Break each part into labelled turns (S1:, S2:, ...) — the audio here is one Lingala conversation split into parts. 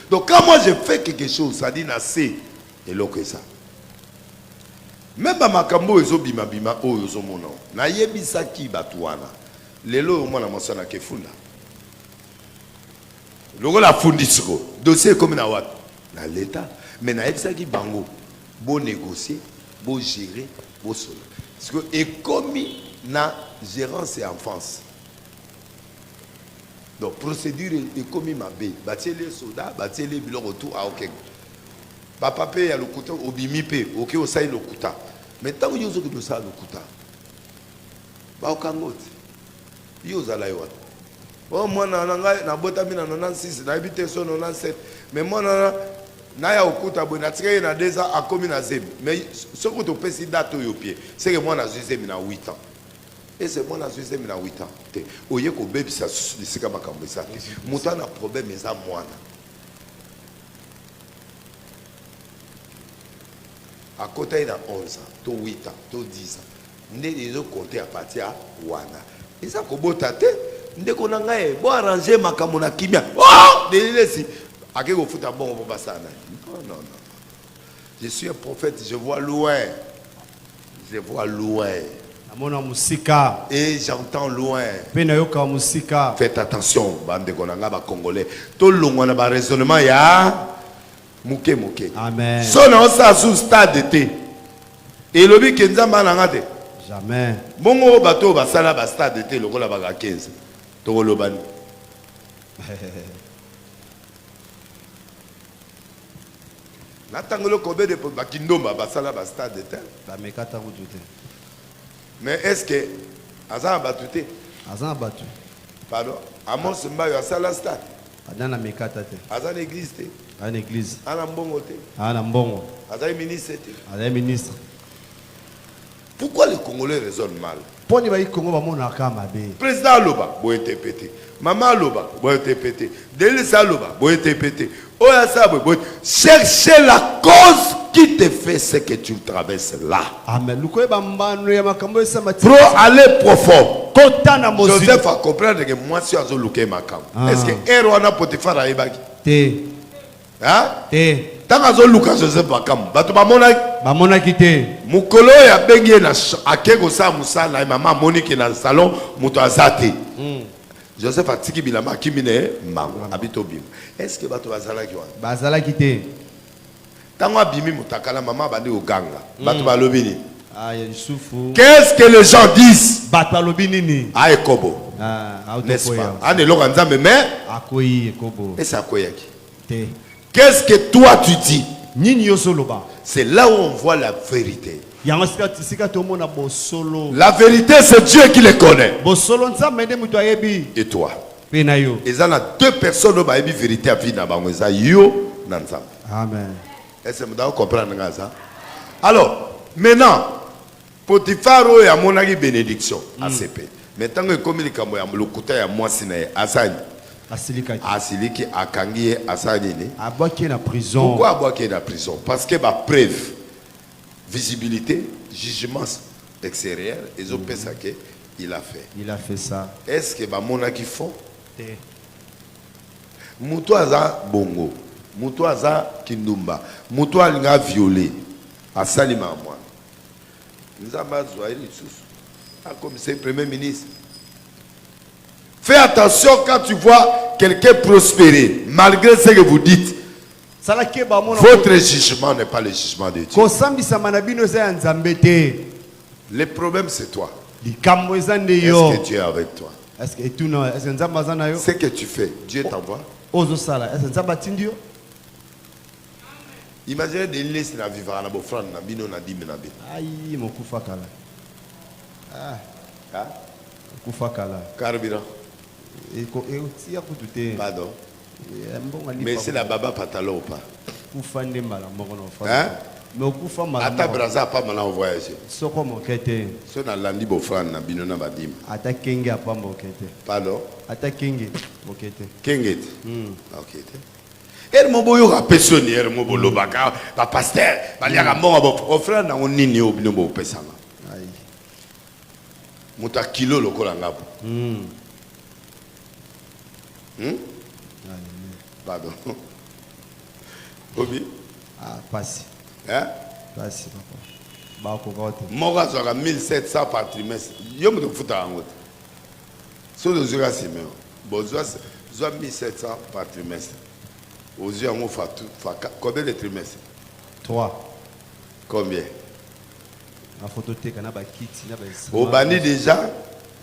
S1: Donc quand moi je fais quelque chose, ça dit na c'est et l'autre que ça. Même à makambo ezo bima bima o ezo mono. Na yebisa ki batuana. Lelo mwana mosana ke funda. Logo la fundisiko. Dossier comme na wat na l'état, mais na yebisa ki bango bo négocier, bo gérer, bo solo. Parce que et commis na gérance et enfance. Donc procédure est commis ma bé. Batie les soldats, batie les bilans retour à ok. Papa paye à l'okuta, obimi paye, ok, au saï l'okuta. Mais tant que vous avez ça l'okuta, bah au kangot, vous allez voir. Oh moi na botami na 96, na habité sur 97, mais moi na ya okuta bon na tiré na 2 ans à commis na zeb. Mais ce que tu peux si date au pied, c'est que moi na zeb na 8 ans. Et c'est moi na zeb na 8 ans. Oye ko bébé ça c'est comme makambo ça. Muta na problème mais ça moi na. À côté, il a 11 ans, 8 ans, 10 ans. Nous avons compté à partir de Wana. Et ça, quand vous avez dit, vous avez arrangé ma camona kimia. Oh! À quel moment vous bon pour ça? Non, non, non. Je suis un prophète, je vois loin. Je vois loin. Et j'entends loin. Faites attention, bande de Congolais. Tout le monde a un raisonnement. Mouké mouké. Amen. Son on ça sous stade d'été. Et le but kenza manangate. Jamais. Bongo bateau ba sala ba stade d'été le gola ba 15. To lobani. Natangolo kobe de ba kindomba ba sala ba stade d'été. Ba mekata wutute. Mais est-ce que azan batute? Azan batu. Pardon. Amos mbayo sala stade. Adana mekata te. Azan église te. À église. À la mbongote. À la mbongo. À la ministre. À la ministre. Pourquoi les Congolais raisonnent mal? Pour les Congolais, président Loba, vous interpréter. Maman Loba, vous interpréter. Delisa Loba, vous interpréter. Oyasa, vous chercher la cause qui te fait ce que tu traverses là. Amen. Pour aller profond. Joseph a compris que moi, si je suis makam. Est-ce que Erwana Potiphar a ébaki? Hein? Tant que Lucas Joseph Bakam, batu bamona kité. Mukolo ya bengi na akego sa musa na mama Monique na salon muto azate. Joseph a tiki bilama kimine mango habito bim. Est-ce que batu bazala ki wa? Bazala kité. Tango abimi mutakala mama bandi oganga. Batu balobini. Ah ya Yusufu. Qu'est-ce que les gens disent? Batu balobini ni. Ah ekobo. Ah n'est-ce pas? Ah ne loka nzambe mais akoyi ekobo. Et ça akoyaki. Té. Qu'est-ce que toi tu dis? C'est là où on voit la vérité. La vérité, c'est Dieu qui les connaît. Et toi? Et ça, deux personnes qui ont la vérité à vie. Amen. Est-ce que vous comprenez ça? Alors, maintenant, Potiphar a mon bénédiction. ACP. Maintenant, comme il y a le côté à moi, c'est Asani. Asiliki akangiye asanini aboki na prison. Pourquoi aboki na prison? Parce que ma preuve, visibilité, jugement extérieur, ils ont fait ça que il a fait. Il a fait ça. Est-ce que bamona qui font? Muto aza bongo, muto aza kindumba, muto alinga violé, asalima moi. Nous avons zoaïli sous. Comme c'est le premier ministre. Fais attention quand tu vois quelqu'un prospérer, malgré ce que vous dites. Votre jugement n'est pas le jugement de Dieu. Le problème, c'est toi. Est-ce que Dieu est avec toi? Ce que tu fais, Dieu t'envoie. Imaginez des listes à vivre à la bofrane, na bino na di menabe. Aïe, mon koufakala. Ah, koufakala. Carburant. Pardon. Mais c'est la baba pantalon ou pas? Hein? Ata braza pas mal en voyage. Si on a l'andi bofran na binona badim. Ata kenge apa mokete. Pardon? Ata kenge mokete. Kenge. Ok. Er mo boyo ka personne er mo bolo baka ba pasteur ba liaka mo ba offrande na onini obino bo pesanga. Ai. Muta kilo lokola ngapo. Pardon. Obi?
S2: Ah, passe.
S1: Hein?
S2: Passe, papa. Bah, quoi,
S1: moi, j'ai 1700 par trimestre. Je me fous à un autre. Sur le jour, c'est mieux. Bon, j'ai 1700 par trimestre. Aux yeux, on fait tout. Combien de trimestres?
S2: 3.
S1: Combien?
S2: La photo, tu as un kit.
S1: Au bani déjà,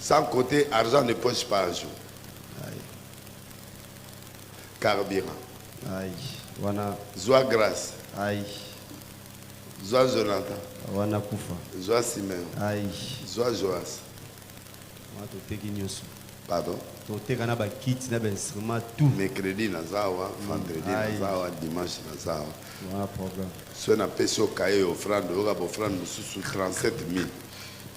S1: sans côté, argent ne poche pas un jour. Carburant.
S2: Aïe. Wana.
S1: Zoa grâce.
S2: Aïe.
S1: Zoa Jonathan.
S2: Wana Koufa.
S1: Zoa Simeon.
S2: Aïe.
S1: Zoa Joas. Pardon?
S2: Tu as un kit, tu as un instrument, tout.
S1: Mercredi, nazawa, vendredi, nazawa, dimanche, nazawa.
S2: Voilà problème.
S1: Si on a payé au cahier offrande, on a offrande sous 37 000.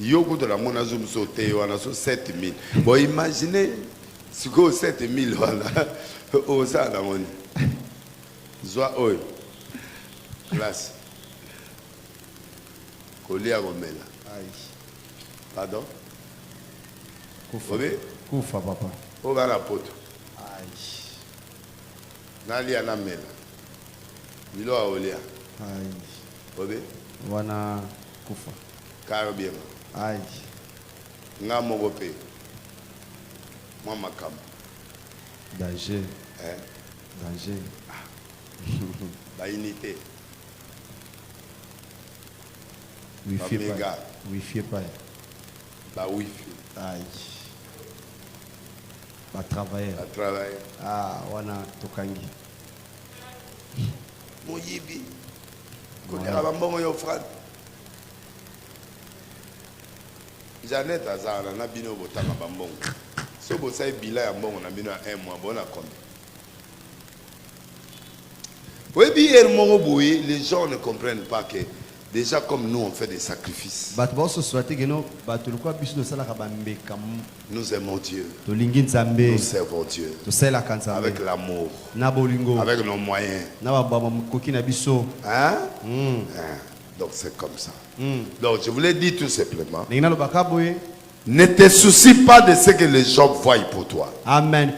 S1: Yoko de la monazum sauté, on a 7 000. Bon, imaginez, si vous avez 7 000, voilà. Oh, ça, la monnaie. Zoa, oi. Classe. Colia Gomela.
S2: Aïe.
S1: Pardon?
S2: Koufa. Koufa, papa.
S1: On va la pote.
S2: Aïe.
S1: Nali Anamela. Milo Aolia.
S2: Aïe.
S1: Obe?
S2: Wana Koufa.
S1: Carabien.
S2: Aïe.
S1: Nga Mogope. Moi, Makam.
S2: Danger.
S1: Hein?
S2: Danger.
S1: La unité.
S2: Wifi pas. Wifi pas.
S1: La wifi.
S2: Aïe. Va travailler.
S1: La travailler.
S2: Ah, wana tokangi.
S1: Moyibi. Kodera bambongo yo frère. Janet azana na bino botanga bambongo. So bosa bila ya mbongo na bino 1 mois bona combien? Oui, les gens ne comprennent pas que déjà comme nous on fait des sacrifices. Nous aimons Dieu. Nous servons Dieu. Avec l'amour. Avec nos moyens. Hein? Donc c'est comme ça. Donc je voulais dire tout simplement. Ne te soucie pas de ce que les gens voient pour toi. Amen.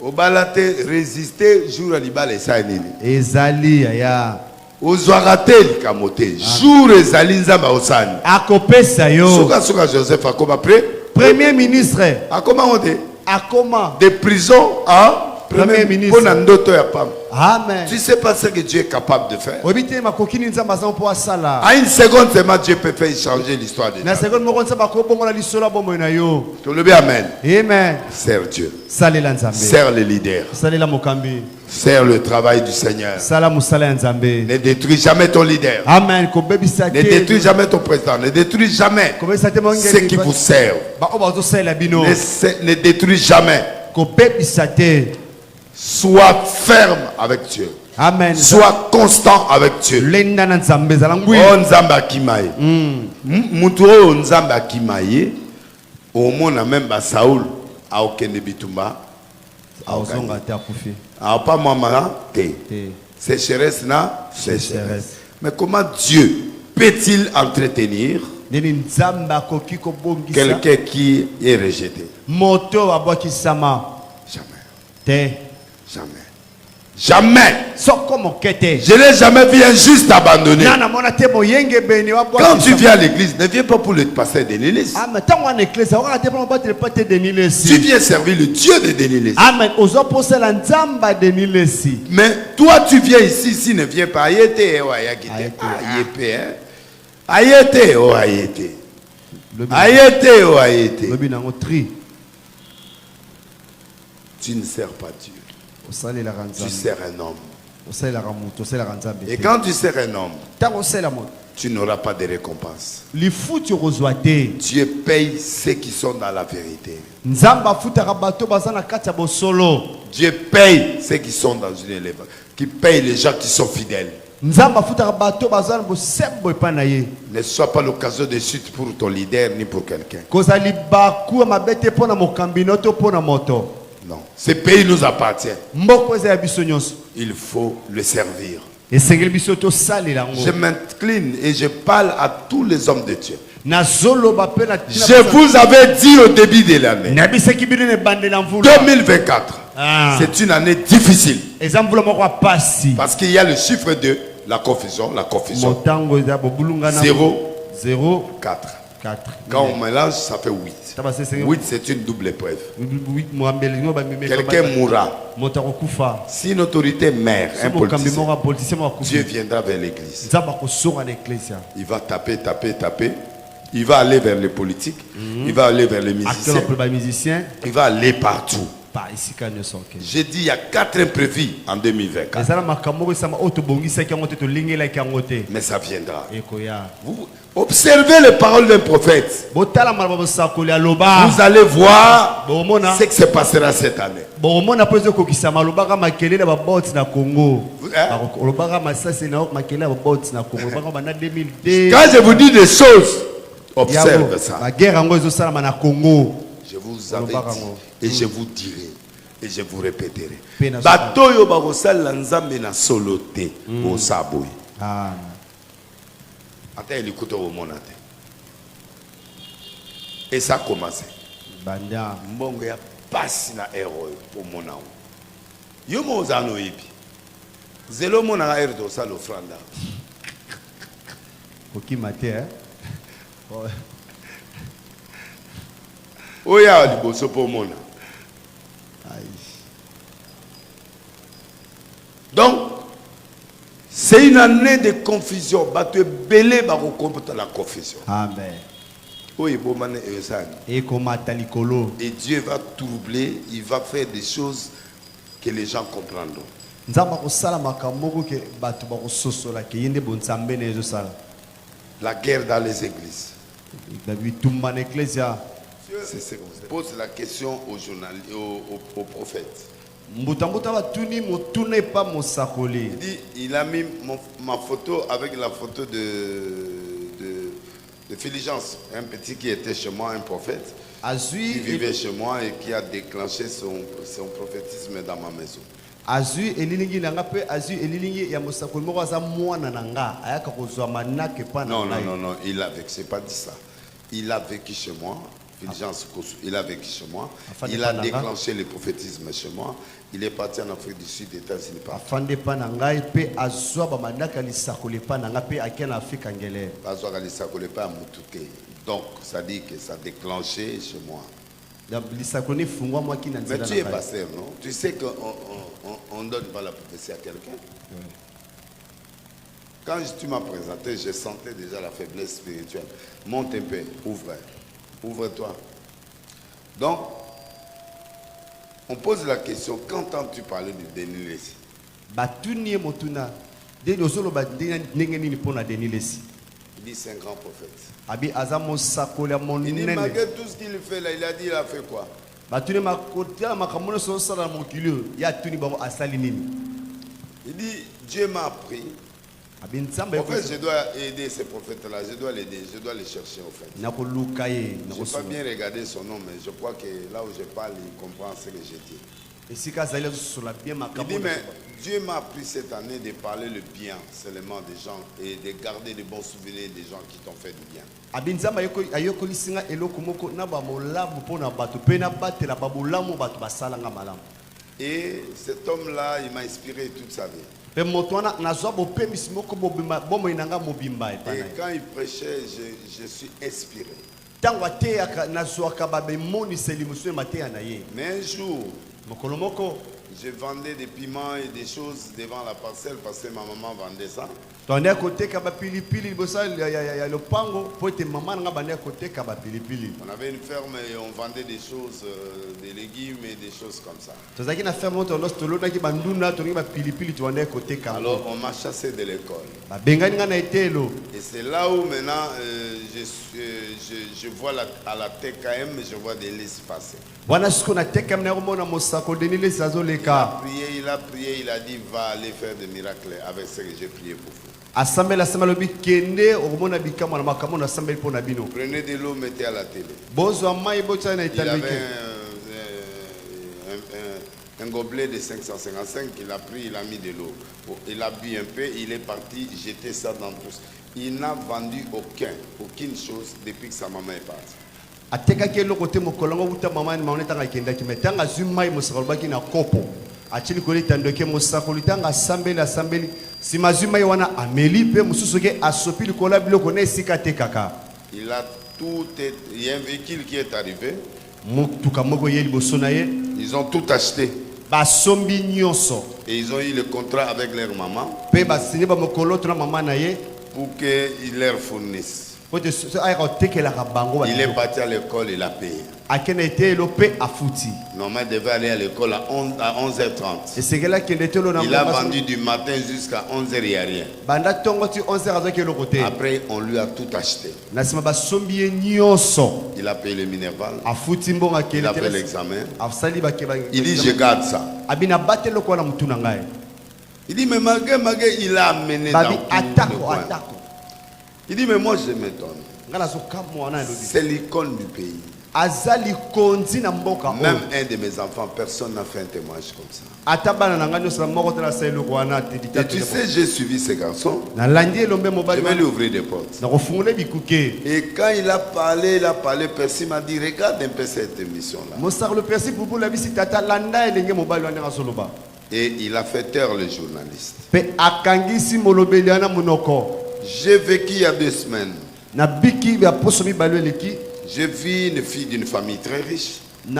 S1: Au balate résister jour à l'ibal et ça nini. Ezali aya. Ozwarate likamote jour ezali nzamba osani. Akopesa yo. Suka Joseph akoma premier ministre. Akoma onde? Akoma de prison à premier ministre. Amen. Tu sais pas ce que Dieu est capable de faire. À une seconde seulement Dieu peut faire changer l'histoire de Dieu. Tu le dis amen. Amen. Sers Dieu. Sers les leaders. Sers le travail du Seigneur. Ne détruis jamais ton leader. Amen. Ne détruis jamais ton président. Ne détruis jamais ceux qui vous servent. Ne détruis jamais. Sois ferme avec Dieu. Amen. Sois constant avec Dieu. Oh Nzamba Kimaye. Mutu o Nzamba Kimaye. Au monde a même Saoul a okende bitumba. A pas maman sécheresse na sécheresse. Mais comment Dieu peut-il entretenir quelqu'un qui est rejeté? Jamais. Jamais. Jamais. Je n'ai jamais vu un juste abandonné. Quand tu viens à l'église, ne viens pas pour le pasteur de l'église. Tu viens servir le Dieu de l'église. Mais toi, tu viens ici, ne viens pas. Tu ne sers pas Dieu. Tu sers un homme. Et quand tu sers un homme, tu n'auras pas de récompense. Dieu paye ceux qui sont dans la vérité. Dieu paye ceux qui sont dans une élève, qui paye les gens qui sont fidèles. Ne sois pas l'occasion de chute pour ton leader ni pour quelqu'un. Non. Ce pays nous appartient. Il faut le servir. Je m'incline et je parle à tous les hommes de Dieu. Je vous avais dit au début de l'année 2024. C'est une année difficile.
S2: Parce
S1: qu'il y a le chiffre de la confusion. 0, 4. Quand on mélange, ça fait 8. 8, c'est une double épreuve. Quelqu'un mourra. Si une autorité mère, un politicien, Dieu viendra vers l'église. Il va taper. Il va aller vers les politiques. Il va aller vers les musiciens. Il va aller partout. J'ai dit il y a 4 imprévus en 2024. Mais ça viendra. Vous observez les paroles d'un prophète. Vous allez voir ce qui se passera cette année. Quand je vous dis des choses, observe ça. Je vous avais dit et je vous dirai et je vous répéterai. Batoyo bakosala nzambe na solote au saboy. Ata elikuto au monate. Et ça a commencé.
S2: Banda
S1: mbongo ya pasi na héros pour mon nom. Yo mo zano yipi. Zelo mona ga erdo sa l'ofranda.
S2: Oki mate hein.
S1: Oya liboso pour mona. Donc c'est une année de confusion. Bato belé ba ko la confusion.
S2: Amen.
S1: Et Dieu va troubler, il va faire des choses que les gens comprendront. La guerre dans les églises. Pose la question aux journalistes, aux prophètes. Il dit, il a mis ma photo avec la photo de Philigence, un petit qui était chez moi, un prophète, qui vivait chez moi et qui a déclenché son prophétisme dans ma maison. Non, il a vécu, c'est pas dit ça. Il a vécu chez moi, Philigence, il a vécu chez moi, il a déclenché le prophétisme chez moi, il est parti en Afrique du Sud, États-Unis. Donc, ça dit que ça a déclenché chez moi. Mais tu es pasteur, non? Tu sais qu'on ne donne pas la prophétie à quelqu'un. Quand tu m'as présenté, je sentais déjà la faiblesse spirituelle. Monte un peu, ouvre-toi. Donc, on pose la question, quand entends-tu parler de Denis Lessi? Il dit c'est un grand prophète. Il dit malgré tout ce qu'il fait là, il a dit il a fait quoi? Il dit Dieu m'a appris. En fait, je dois aider ces prophètes-là, je dois l'aider, je dois les chercher en fait. Je n'ai pas bien regardé son nom, mais je crois que là où je parle, il comprend ce que j'ai dit. Il dit, mais Dieu m'a appris cette année de parler le bien seulement des gens et de garder de bons souvenirs des gens qui t'ont fait du bien. Et cet homme-là, il m'a inspiré toute sa vie. Et quand il prêchait, je suis inspiré. Mais un jour, je vendais des piments et des choses devant la parcelle parce que ma maman vendait ça. On avait une ferme et on vendait des choses, des légumes et des choses comme ça. Alors on m'a chassé de l'école. Et c'est là où maintenant je vois à la TKM, je vois des listes passer. Il a prié, il a dit va aller faire des miracles avec ce que j'ai prié pour vous. Prenez de l'eau, mettez à la télé. Il avait un gobelet de 555 qu'il a pris, il a mis de l'eau. Il a bu un peu, il est parti jeter ça dans tous. Il n'a vendu aucune chose depuis que sa maman est partie.
S2: ateka ke lo côté mokolongo uta mama ni maone tanga kenda ki metanga zumai mosakolba ki na kopo achili kolita ndoke mosakolitanga sambeli si mazumai wana ameli pe mususuke asopi likola biloko na esika te kaka.
S1: Il a tout, il y a un véhicule qui est arrivé. Ils ont tout acheté. Et ils ont eu le contrat avec leur maman pour qu'ils leur fournissent. Il est parti à l'école, il a payé. Normalement, il devait aller à l'école à 11h30. Il a vendu du matin jusqu'à 11h, il n'y a rien. Après, on lui a tout acheté. Il a payé le minerval. Il a fait l'examen. Il dit, je garde ça. Il dit, mais malgré, il a amené dans tout le coin. Il dit, mais moi je m'étonne. C'est l'icône du pays. Même un de mes enfants, personne n'a fait un témoignage comme ça. Et tu sais, j'ai suivi ce garçon. Je vais lui ouvrir des portes. Et quand il a parlé, Percy m'a dit, regarde un peu cette émission-là. Et il a fait taire le journaliste. J'ai vécu il y a 2 semaines. J'ai vu une fille d'une famille très riche. Une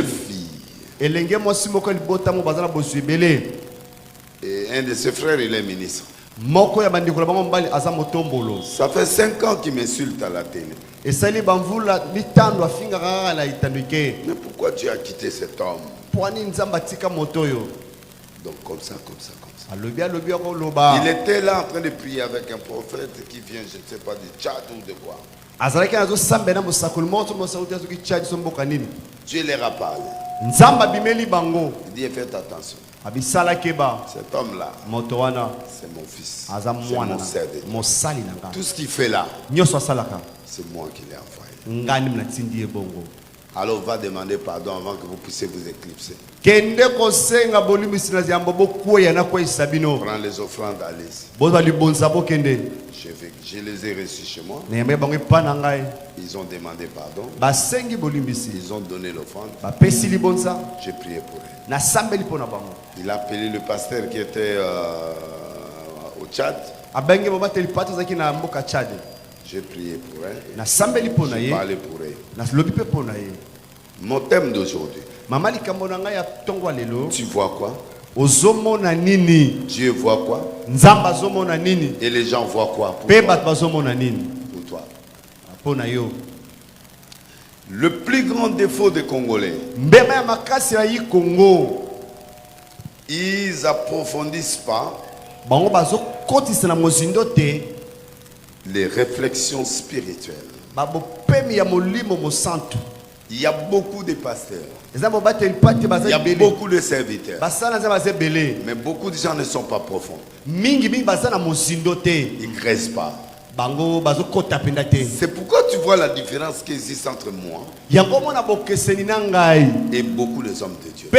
S1: fille. Et un de ses frères, il est ministre. Ça fait 5 ans qu'il m'insulte à la télé. Mais pourquoi tu as quitté cet homme? Donc comme ça. Il était là en train de prier avec un prophète qui vient, je ne sais pas, du Tchad ou de quoi. Dieu leur a parlé. Il dit, faites attention. Cet homme-là, c'est mon fils. C'est mon serviteur. Tout ce qu'il fait là, c'est moi qui l'ai envoyé. Alors va demander pardon avant que vous puissiez vous éclipser. Prends les offrandes, allez-y. Je les ai reçus chez moi. Ils ont demandé pardon. Ils ont donné l'offrande. J'ai prié pour eux. Il a appelé le pasteur qui était au Tchad. J'ai prié pour eux. J'ai parlé pour eux. Mon thème d'aujourd'hui. Tu vois quoi? Dieu voit quoi? Et les gens voient quoi pour toi? Le plus grand défaut des Congolais, ils approfondissent pas les réflexions spirituelles. Il y a beaucoup de pasteurs. Il y a beaucoup de serviteurs. Mais beaucoup de gens ne sont pas profonds. Ils ne graissent pas. C'est pourquoi tu vois la différence qui existe entre moi et beaucoup de hommes de Dieu.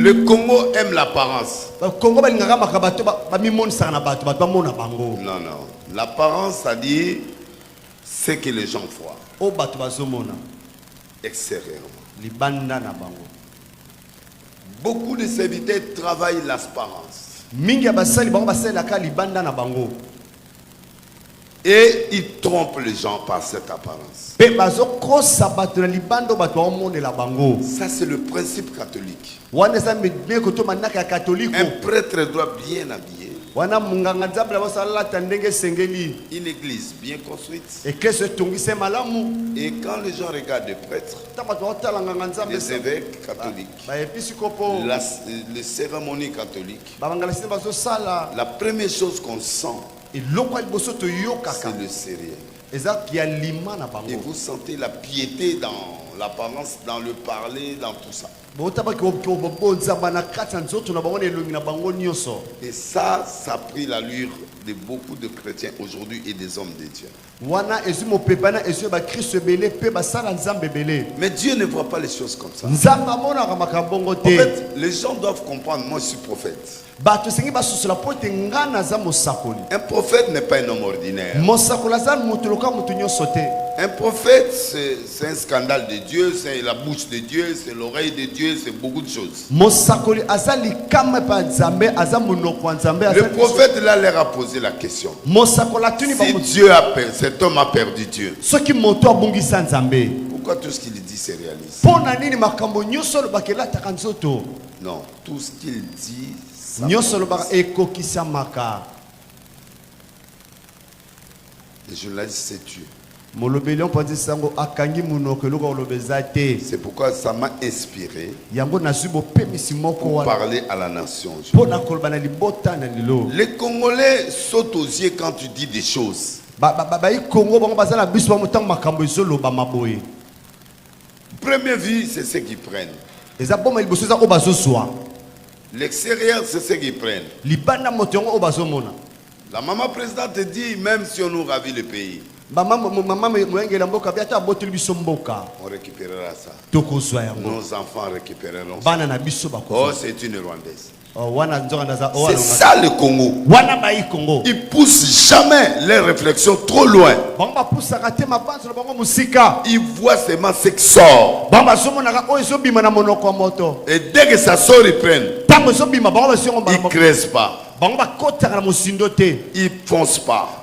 S1: Le Congo aime l'apparence. Non. L'apparence, c'est-à-dire ce que les gens voient extérieurement. Beaucoup de serviteurs travaillent l'apparence. Et ils trompent les gens par cette apparence. Ça, c'est le principe catholique. Un prêtre doit bien habiller. Une église bien construite. Et quand les gens regardent les prêtres, les évêques catholiques, les cérémonies catholiques, la première chose qu'on sent, c'est le sérieux. Et vous sentez la piété dans l'apparence, dans le parler, dans tout ça. Et ça a pris l'allure de beaucoup de chrétiens aujourd'hui et des hommes de Dieu. Mais Dieu ne voit pas les choses comme ça. En fait, les gens doivent comprendre, moi je suis prophète. Un prophète n'est pas un homme ordinaire. Un prophète, c'est un scandale de Dieu, c'est la bouche de Dieu, c'est l'oreille de Dieu, c'est beaucoup de choses. Le prophète là leur a posé la question. Si Dieu a perdu, cet homme a perdu Dieu, pourquoi tout ce qu'il dit se réalise? Non, tout ce qu'il dit, ça les journalistes, c'est Dieu. C'est pourquoi ça m'a inspiré pour parler à la nation. Les Congolais sautent aux yeux quand tu dis des choses. Première vue, c'est ce qu'ils prennent. L'extérieur, c'est ce qu'ils prennent. La maman présidente dit, même si on nous ravit le pays, on récupérera ça. Nos enfants récupéreront ça. Oh, c'est une Rwandaise. C'est ça le Congo. Ils ne poussent jamais les réflexions trop loin. Ils voient seulement ce qui sort. Et dès que ça sort, ils prennent. Ils ne creusent pas. Ils ne foncent pas.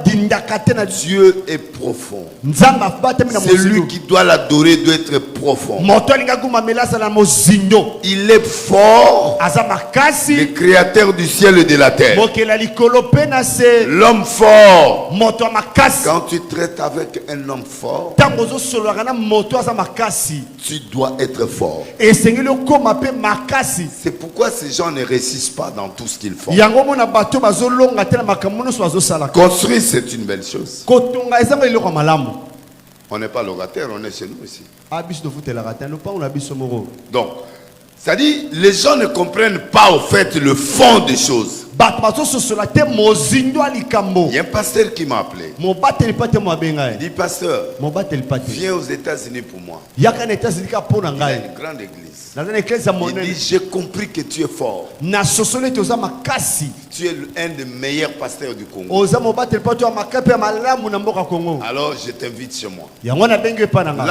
S1: Dieu est profond. Celui qui doit l'adorer doit être profond. Il est fort, le créateur du ciel et de la terre. L'homme fort. Quand tu traites avec un homme fort, tu dois être fort. C'est pourquoi ces gens ne réussissent pas dans tout ce qu'ils font. Construire, c'est une belle chose. On n'est pas locataire, on est chez nous ici. Donc, ça dit, les gens ne comprennent pas au fait le fond des choses. Il y a un pasteur qui m'a appelé. Il dit, pasteur, viens aux États-Unis pour moi. Il a une grande église. Il dit, j'ai compris que tu es fort. Tu es un des meilleurs pasteurs du Congo. Alors je t'invite chez moi. Là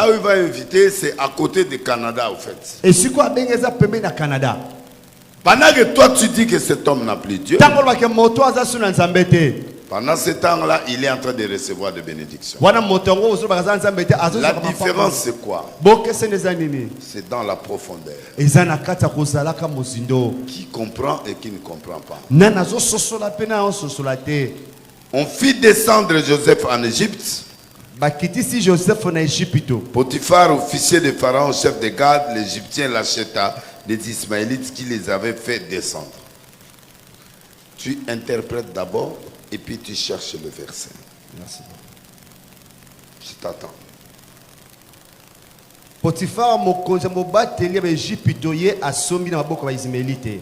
S1: où il va inviter, c'est à côté du Canada, au fait. Pendant que toi tu dis que cet homme n'a plus Dieu, pendant ce temps-là, il est en train de recevoir des bénédictions. La différence, c'est quoi? C'est dans la profondeur. Qui comprend et qui ne comprend pas. On fit descendre Joseph en Égypte. Potiphar, officier de Pharaon, chef de garde, l'Égyptien l'acheta des Ismaélites qui les avaient fait descendre. Tu interprètes d'abord et puis tu cherches le verset.
S2: Merci.
S1: Je t'attends.
S2: Potiphar mokonzi mobateli ba Egypto ye asombi na maboko ba Ismaélite.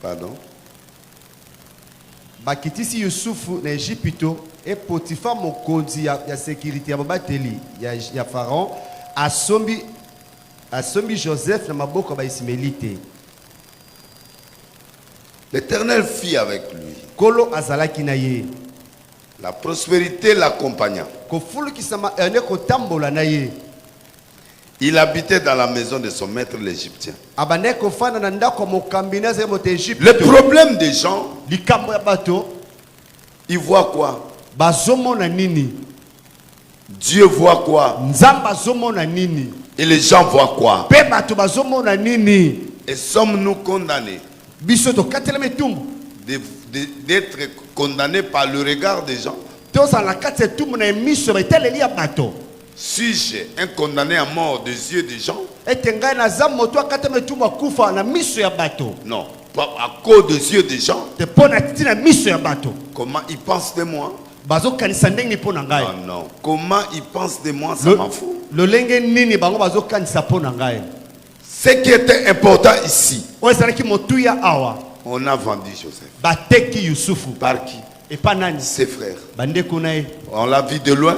S1: Pardon?
S2: Bakitisi Yusufu na Egypto et Potiphar mokonzi ya sécurité ya mobateli ya Pharaon asombi Joseph na maboko ba Ismaélite.
S1: L'Éternel fit avec lui.
S2: Kolo azalaki na ye.
S1: La prospérité l'accompagna. Il habitait dans la maison de son maître l'Égyptien. Le problème des gens, ils voient quoi? Dieu voit quoi? Et les gens voient quoi? Et sommes-nous condamnés d'être condamnés par le regard des gens? Suis-je un condamné à mort des yeux des gens? Non, pas à cause des yeux des gens. Comment ils pensent de moi? Non, non. Comment ils pensent de moi, ça m'en fout. Ce qui était important ici,
S2: on
S1: a vendu Joseph. Par qui? Ses frères. On l'a vu de loin.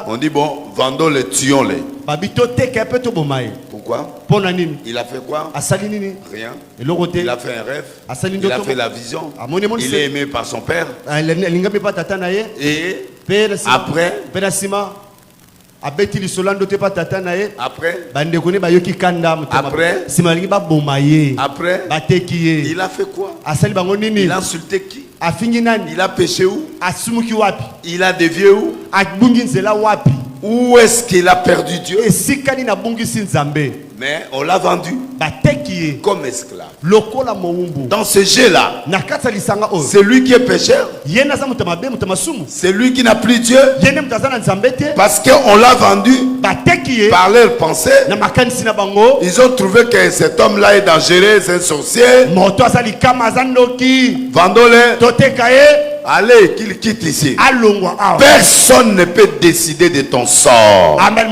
S1: On dit bon, vendons-les, tuons-les. Pourquoi? Il a fait quoi? Rien. Il a fait un rêve. Il a fait la vision. Il est aimé par son père. Et après, il a fait quoi? Il a insulté qui? Il a péché où? Il a dévié où? Où est-ce qu'il a perdu Dieu? Mais on l'a vendu comme esclave. Dans ce jeu-là, c'est lui qui est pécheur. C'est lui qui n'a plus Dieu. Parce qu'on l'a vendu par leurs pensées. Ils ont trouvé que cet homme-là est dangereux, c'est un sorcier. Vendons-le. Allez, qu'il quitte ici. Personne ne peut décider de ton sort à cause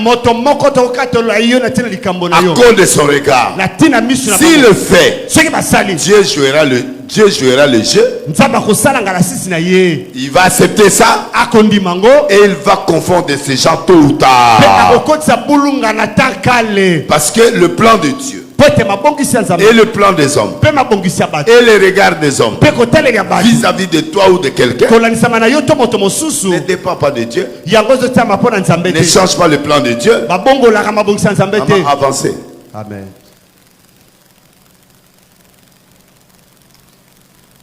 S1: de son regard. S'il le fait, Dieu jouera le jeu. Il va accepter ça et il va confondre ces gens tôt ou tard. Parce que le plan de Dieu et le plan des hommes et le regard des hommes vis-à-vis de toi ou de quelqu'un ne dépend pas de Dieu. Ne change pas le plan de Dieu. Avancez.
S2: Amen.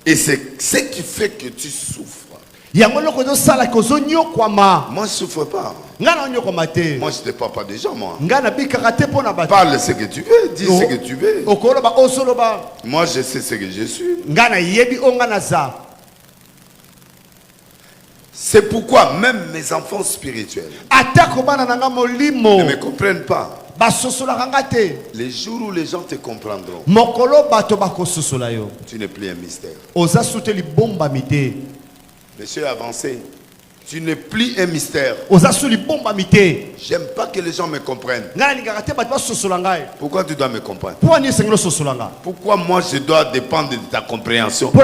S1: Et c'est ce qui fait que tu souffres. Moi je ne souffre pas. Moi je ne dépends pas des gens. Moi. Parle ce que tu veux, dis ce que tu veux. Moi je sais ce que je suis. C'est pourquoi même mes enfants spirituels ne me comprennent pas. Les jours où les gens te comprendront, tu n'es plus un mystère. Monsieur avancé, tu n'es plus un mystère. J'aime pas que les gens me comprennent. Pourquoi tu dois me comprendre? Pourquoi moi je dois dépendre de ta compréhension? Je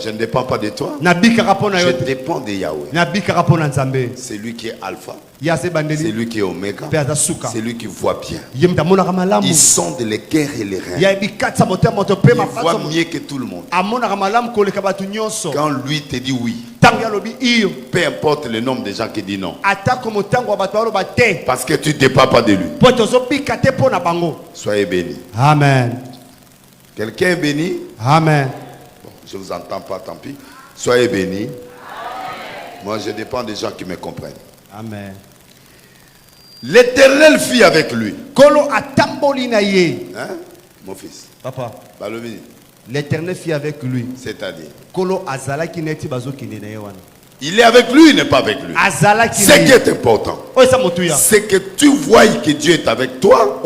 S1: ne dépends pas de toi. Je dépends de Yahweh. C'est lui qui est alpha. C'est lui qui est oméga. C'est lui qui voit bien. Ils sont de les guerres et les reins. Il voit mieux que tout le monde. Quand lui te dit oui, peu importe le nombre de gens qui disent non, parce que tu ne dépends pas de lui. Soyez bénis.
S2: Amen.
S1: Quelqu'un est béni?
S2: Amen.
S1: Bon, je ne vous entends pas, tant pis. Soyez bénis. Moi je dépends des gens qui me comprennent.
S2: Amen.
S1: L'Éternel fit avec lui. Hein? Mon fils.
S2: Papa.
S1: Balomini.
S2: L'Éternel fit avec lui.
S1: C'est-à-dire.
S2: Il
S1: est avec lui, il n'est pas avec lui. Ce qui est important, c'est que tu vois que Dieu est avec toi.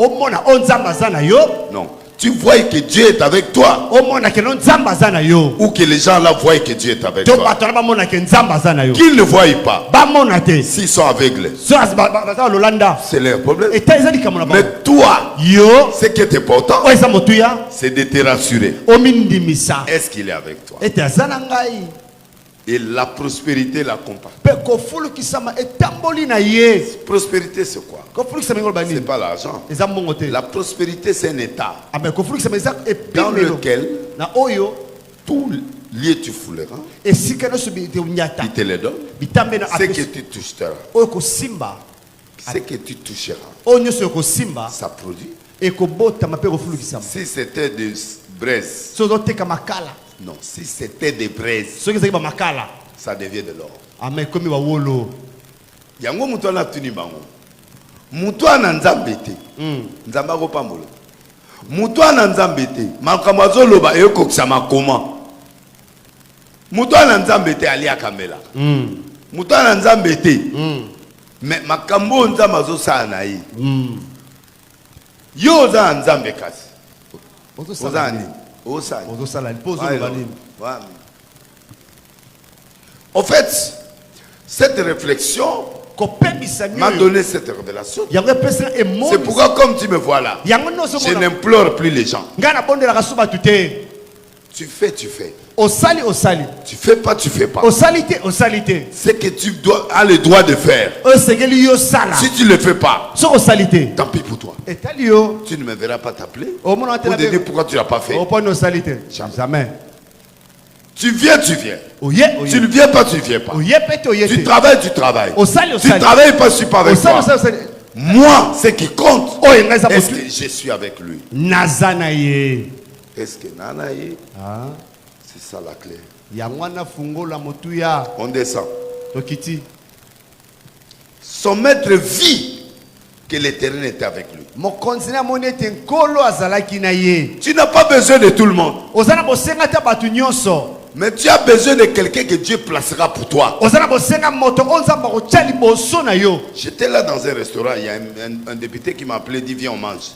S1: Non. Tu vois que Dieu est avec toi. Ou que les gens là voient que Dieu est avec toi. Qu'ils ne voient pas. S'ils sont aveugles, c'est leur problème. Mais toi, ce qui est important, c'est de te rassurer. Est-ce qu'il est avec toi? Et la prospérité l'accompagne. Prospérité c'est quoi? C'est pas l'argent. La prospérité c'est un état dans lequel tout lieu tu fouleras, il te le donne. Ce que tu toucheras, ce que tu toucheras, ça produit. Si c'était des braises, non, si c'était des braises, ça devient de l'or. Yango mutu na tuni bango. Mutu na nzambe te. Nzamba ko pambola. Mutu na nzambe te. Makambo azoloba ekokisa makoma. Mutu na nzambe te ali akamela. Mutu na nzambe te. Mais makambo nzamba azosala na ye. Yo za nzambe kasi. Ozani. En fait, cette réflexion m'a donné cette révélation. C'est pourquoi, comme tu me vois là, je n'implore plus les gens. Tu fais. Tu fais pas. C'est que tu as le droit de faire. Si tu ne le fais pas, tant pis pour toi. Tu ne me verras pas t'appeler pour te dire pourquoi tu ne l'as pas fait.
S2: Jamais.
S1: Tu viens. Tu ne viens pas, tu ne viens pas. Tu travailles. Tu travailles pas, je suis pas avec toi. Moi, ce qui compte, est-ce que je suis avec lui? Est-ce que Nanaye? C'est ça la clé. On descend. Son maître vit que l'Éternel était avec lui. Tu n'as pas besoin de tout le monde. Mais tu as besoin de quelqu'un que Dieu placera pour toi. J'étais là dans un restaurant, il y a un député qui m'a appelé, dit viens on mange.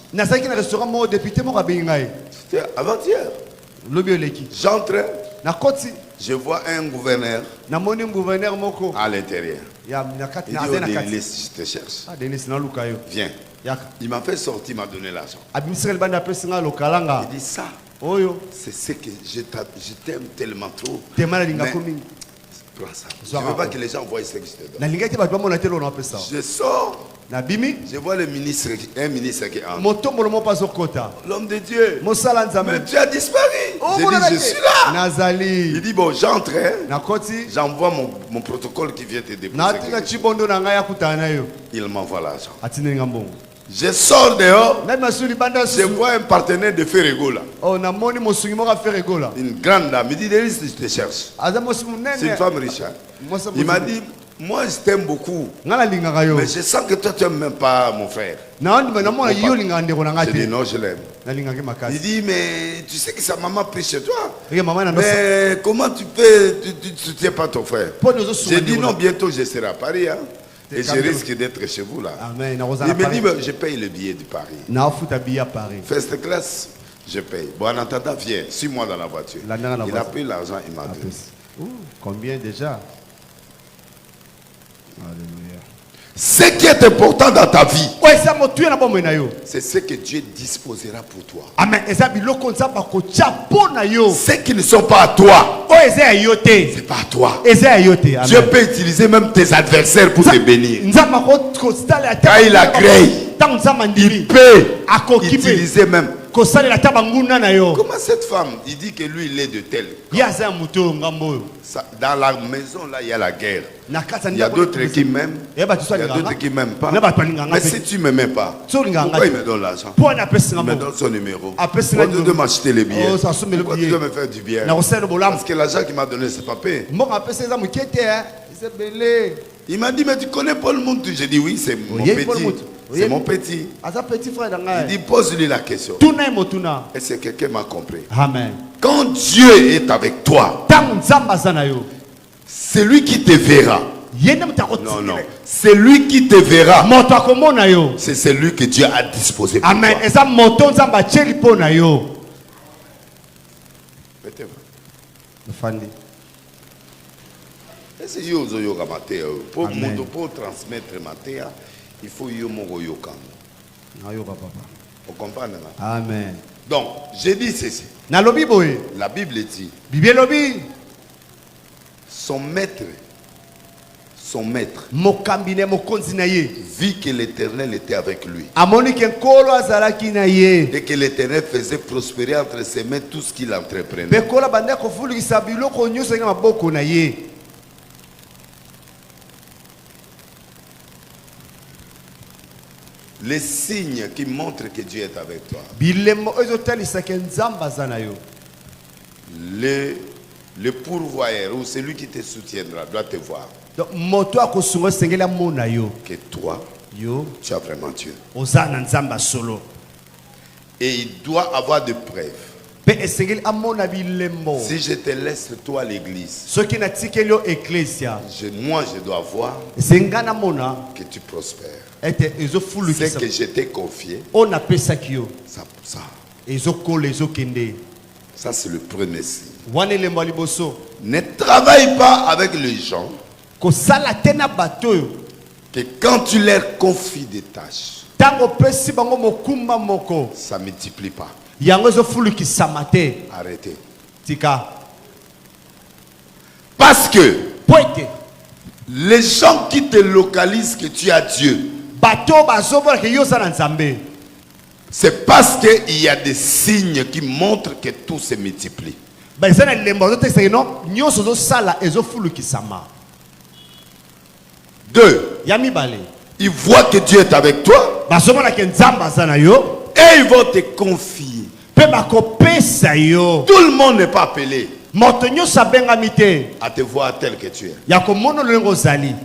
S1: C'était avant-hier. J'entre, je vois un gouverneur à l'intérieur. Il dit oh Denis, je te cherche. Viens. Il m'a fait sortir, il m'a donné l'argent. Il dit ça. C'est ce que je t'aime tellement trop. Mais, prends ça. Je ne veux pas que les gens voient ce que je te donne. Je sors. Je vois un ministre qui entre. L'homme de Dieu. Mais tu as disparu. Je dis, je suis là. Il dit, bon, j'entre. J'envoie mon protocole qui vient te déposer. Il m'envoie l'argent. Je sors dehors. Je vois un partenaire de Ferrego là. Une grande dame. Il dit, Denis, je te cherche. C'est une femme riche. Il m'a dit, moi je t'aime beaucoup. Mais je sens que toi tu n'aimes même pas mon frère. Je dis non, je l'aime. Il dit, mais tu sais que sa maman prie chez toi. Mais comment tu peux, tu ne soutiens pas ton frère? J'ai dit non, bientôt je serai à Paris. Et je risque d'être chez vous là. Il me dit, je paye le billet de Paris. First class, je paye. Bon, en attendant, viens, suis-moi dans la voiture. Il a pris l'argent, il m'a donné.
S2: Combien déjà?
S1: Alléluia. Ce qui est important dans ta vie, c'est ce que Dieu disposera pour toi. Ceux qui ne sont pas à toi, c'est pas à toi. Dieu peut utiliser même tes adversaires pour te bénir. Quand il a créé, il peut utiliser même. Comment cette femme, il dit que lui il est de tel. Dans la maison là il y a la guerre. Il y a d'autres qui m'aiment, il y a d'autres qui ne m'aiment pas. Mais si tu ne m'aimes pas, pourquoi il me donne l'argent? Il me donne son numéro. Pourquoi tu dois m'acheter les billets? Pourquoi tu dois me faire du bien? Parce que l'argent qu'il m'a donné c'est pas payé. Il m'a dit, mais tu connais Paul Mountou? J'ai dit oui, c'est mon petit. C'est mon petit. Il dit, pose-lui la question. Est-ce que quelqu'un m'a compris?
S2: Amen.
S1: Quand Dieu est avec toi, c'est lui qui te verra. Non. C'est lui qui te verra. C'est celui que Dieu a disposé pour
S2: Amen.
S1: toi. Pour transmettre ma terre, il faut y Vous comprenez?
S2: Amen.
S1: Donc, j'ai dit ceci. La Bible dit, son maître, vit que l'Éternel était avec lui. Et que l'Éternel faisait prospérer entre ses mains tout ce qu'il entreprenait. Les signes qui montrent que Dieu est avec toi. Le pourvoyeur ou celui qui te soutiendra doit te voir. Que toi, tu as vraiment Dieu. Et il doit avoir de preuves. Si je te laisse toi l'église, moi je dois voir que tu prospères. C'est que je t'ai confié. Ça c'est le premier signe. Ne travaille pas avec les gens que quand tu leur confies des tâches, ça ne multiplie pas. Arrêtez. Parce que les gens qui te localisent que tu as Dieu, c'est parce qu'il y a des signes qui montrent que tout se multiplie. Deux, ils voient que Dieu est avec toi et ils vont te confier. Tout le monde n'est pas appelé à te voir tel que tu es.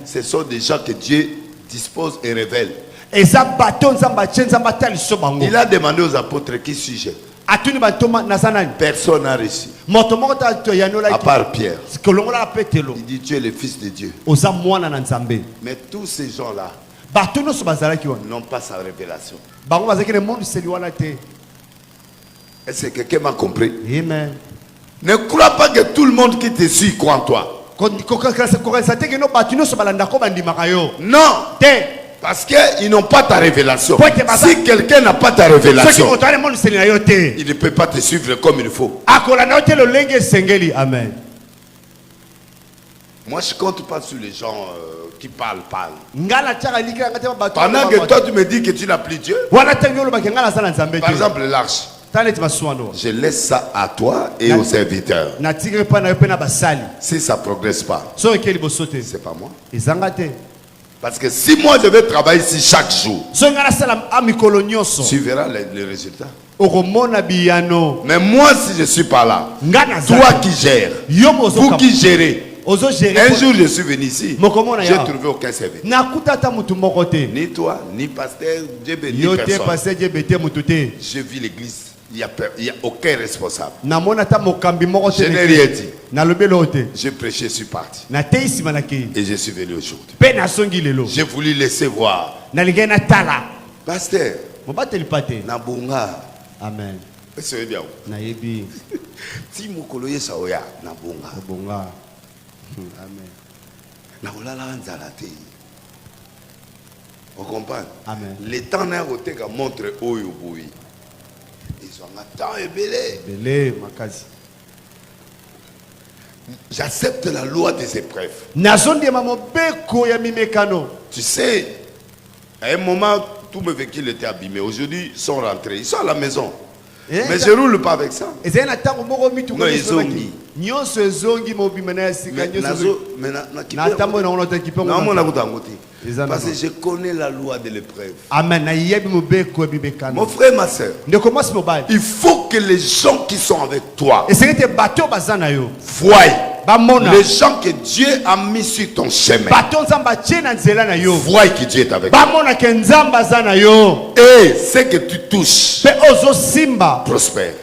S1: Ce sont des gens que Dieu dispose et révèle. Il a demandé aux apôtres qui suis-je. Personne n'a réussi à part Pierre. Il dit tu es le fils de Dieu. Mais tous ces gens-là n'ont pas sa révélation. Est-ce que quelqu'un m'a compris?
S2: Amen.
S1: Ne crois pas que tout le monde qui te suit croit en toi. Non. Parce qu'ils n'ont pas ta révélation. Si quelqu'un n'a pas ta révélation, il ne peut pas te suivre comme il faut.
S2: Amen.
S1: Moi, je ne compte pas sur les gens qui parlent. Pendant que toi, tu me dis que tu n'as plus Dieu. Par exemple, l'arche. Je laisse ça à toi et aux serviteurs. Si ça ne progresse pas, c'est pas moi. Parce que si moi je vais travailler ici chaque jour, tu verras les résultats. Mais moi, si je ne suis pas là, toi qui gères, vous qui gérez, un jour je suis venu ici, je n'ai trouvé aucun serviteur. Ni toi, ni pasteur, ni personne. Je vis l'église. Il n'y a aucun responsable. Je n'ai rien dit. J'ai prêché, je suis parti. Et je suis venu aujourd'hui. J'ai voulu laisser voir. Pasteur, Nabunga.
S2: Amen.
S1: C'est bien. Si mukolo ye saoya Nabunga.
S2: Amen.
S1: Vous comprenez?
S2: Amen.
S1: Les temps n'a été qu'à montrer Oyo Boui. Ils ont un temps ébélé. J'accepte la loi des épreuves. Tu sais, à un moment, tous mes véhicules étaient abîmés. Aujourd'hui, ils sont rentrés. Ils sont à la maison. Mais je ne roule pas avec ça. Non, ils ont mis. Parce que je connais la loi de l'épreuve. Mon frère, ma soeur, il faut que les gens qui sont avec toi voient les gens que Dieu a mis sur ton chemin. Voient que Dieu est avec toi. Et ce que tu touches prospère.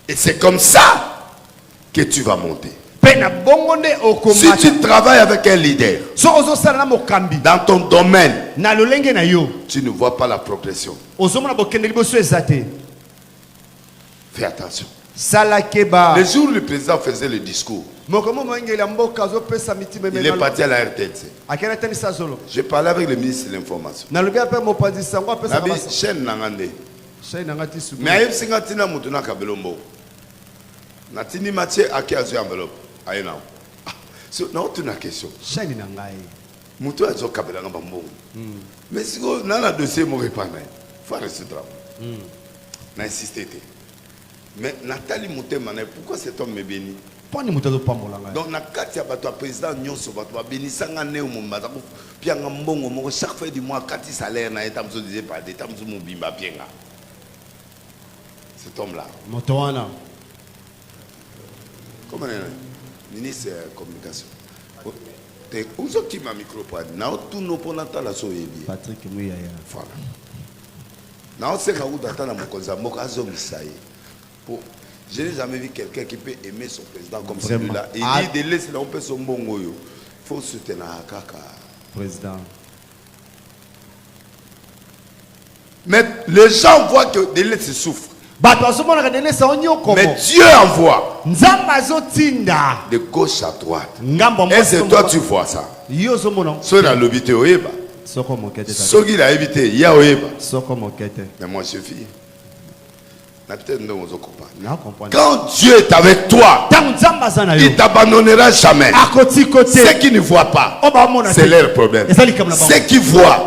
S1: Et c'est comme ça que tu vas monter. Si tu travailles avec un leader dans ton domaine, tu ne vois pas la progression. Fais attention. Le jour où le président faisait le discours, il est parti à la RTNC. J'ai parlé avec le ministre de l'Information. Mais il y a Natini Mathieu a qui a joué enveloppe. Aïna. Non, tu n'as question. Moutou a joué Kabela Bambou. Mais si on a un dossier, mon répondre. Il faut rester travail. N'a insisté. Mais Nathalie Mouté Mané, pourquoi cet homme me bénit? Donc, na kati ya bato président nyonso bato ba bénissanga né mon bata pia ngambongo moko chaque fin du mois kati salaire na état mso disait pas d'état mso mobimba pienga. Cet homme là.
S2: Motoana.
S1: Comment est ministre de la communication? Où est-ce qui m'a micro pour dire? Non, tout nos ponata la soyebi.
S2: Patrick Mouyaya.
S1: Voilà. Non, c'est quand vous attendez mon conseil, mon azom isaïe. Pour je n'ai jamais vu quelqu'un qui peut aimer son président comme celui-là. Et il dit de laisser là on peut son bon goyo. Il faut soutenir Kaka.
S2: Président.
S1: Mais les gens voient que Délé se souffre. Mais Dieu envoie. De gauche à droite. Est-ce que toi tu vois ça? Soit dans l'obité Oyeba. Soit qui l'a évité, il y a Oyeba. Mais moi je suis. Quand Dieu est avec toi, il ne t'abandonnera jamais. Ceux qui ne voient pas, c'est leur problème. Ceux qui voient,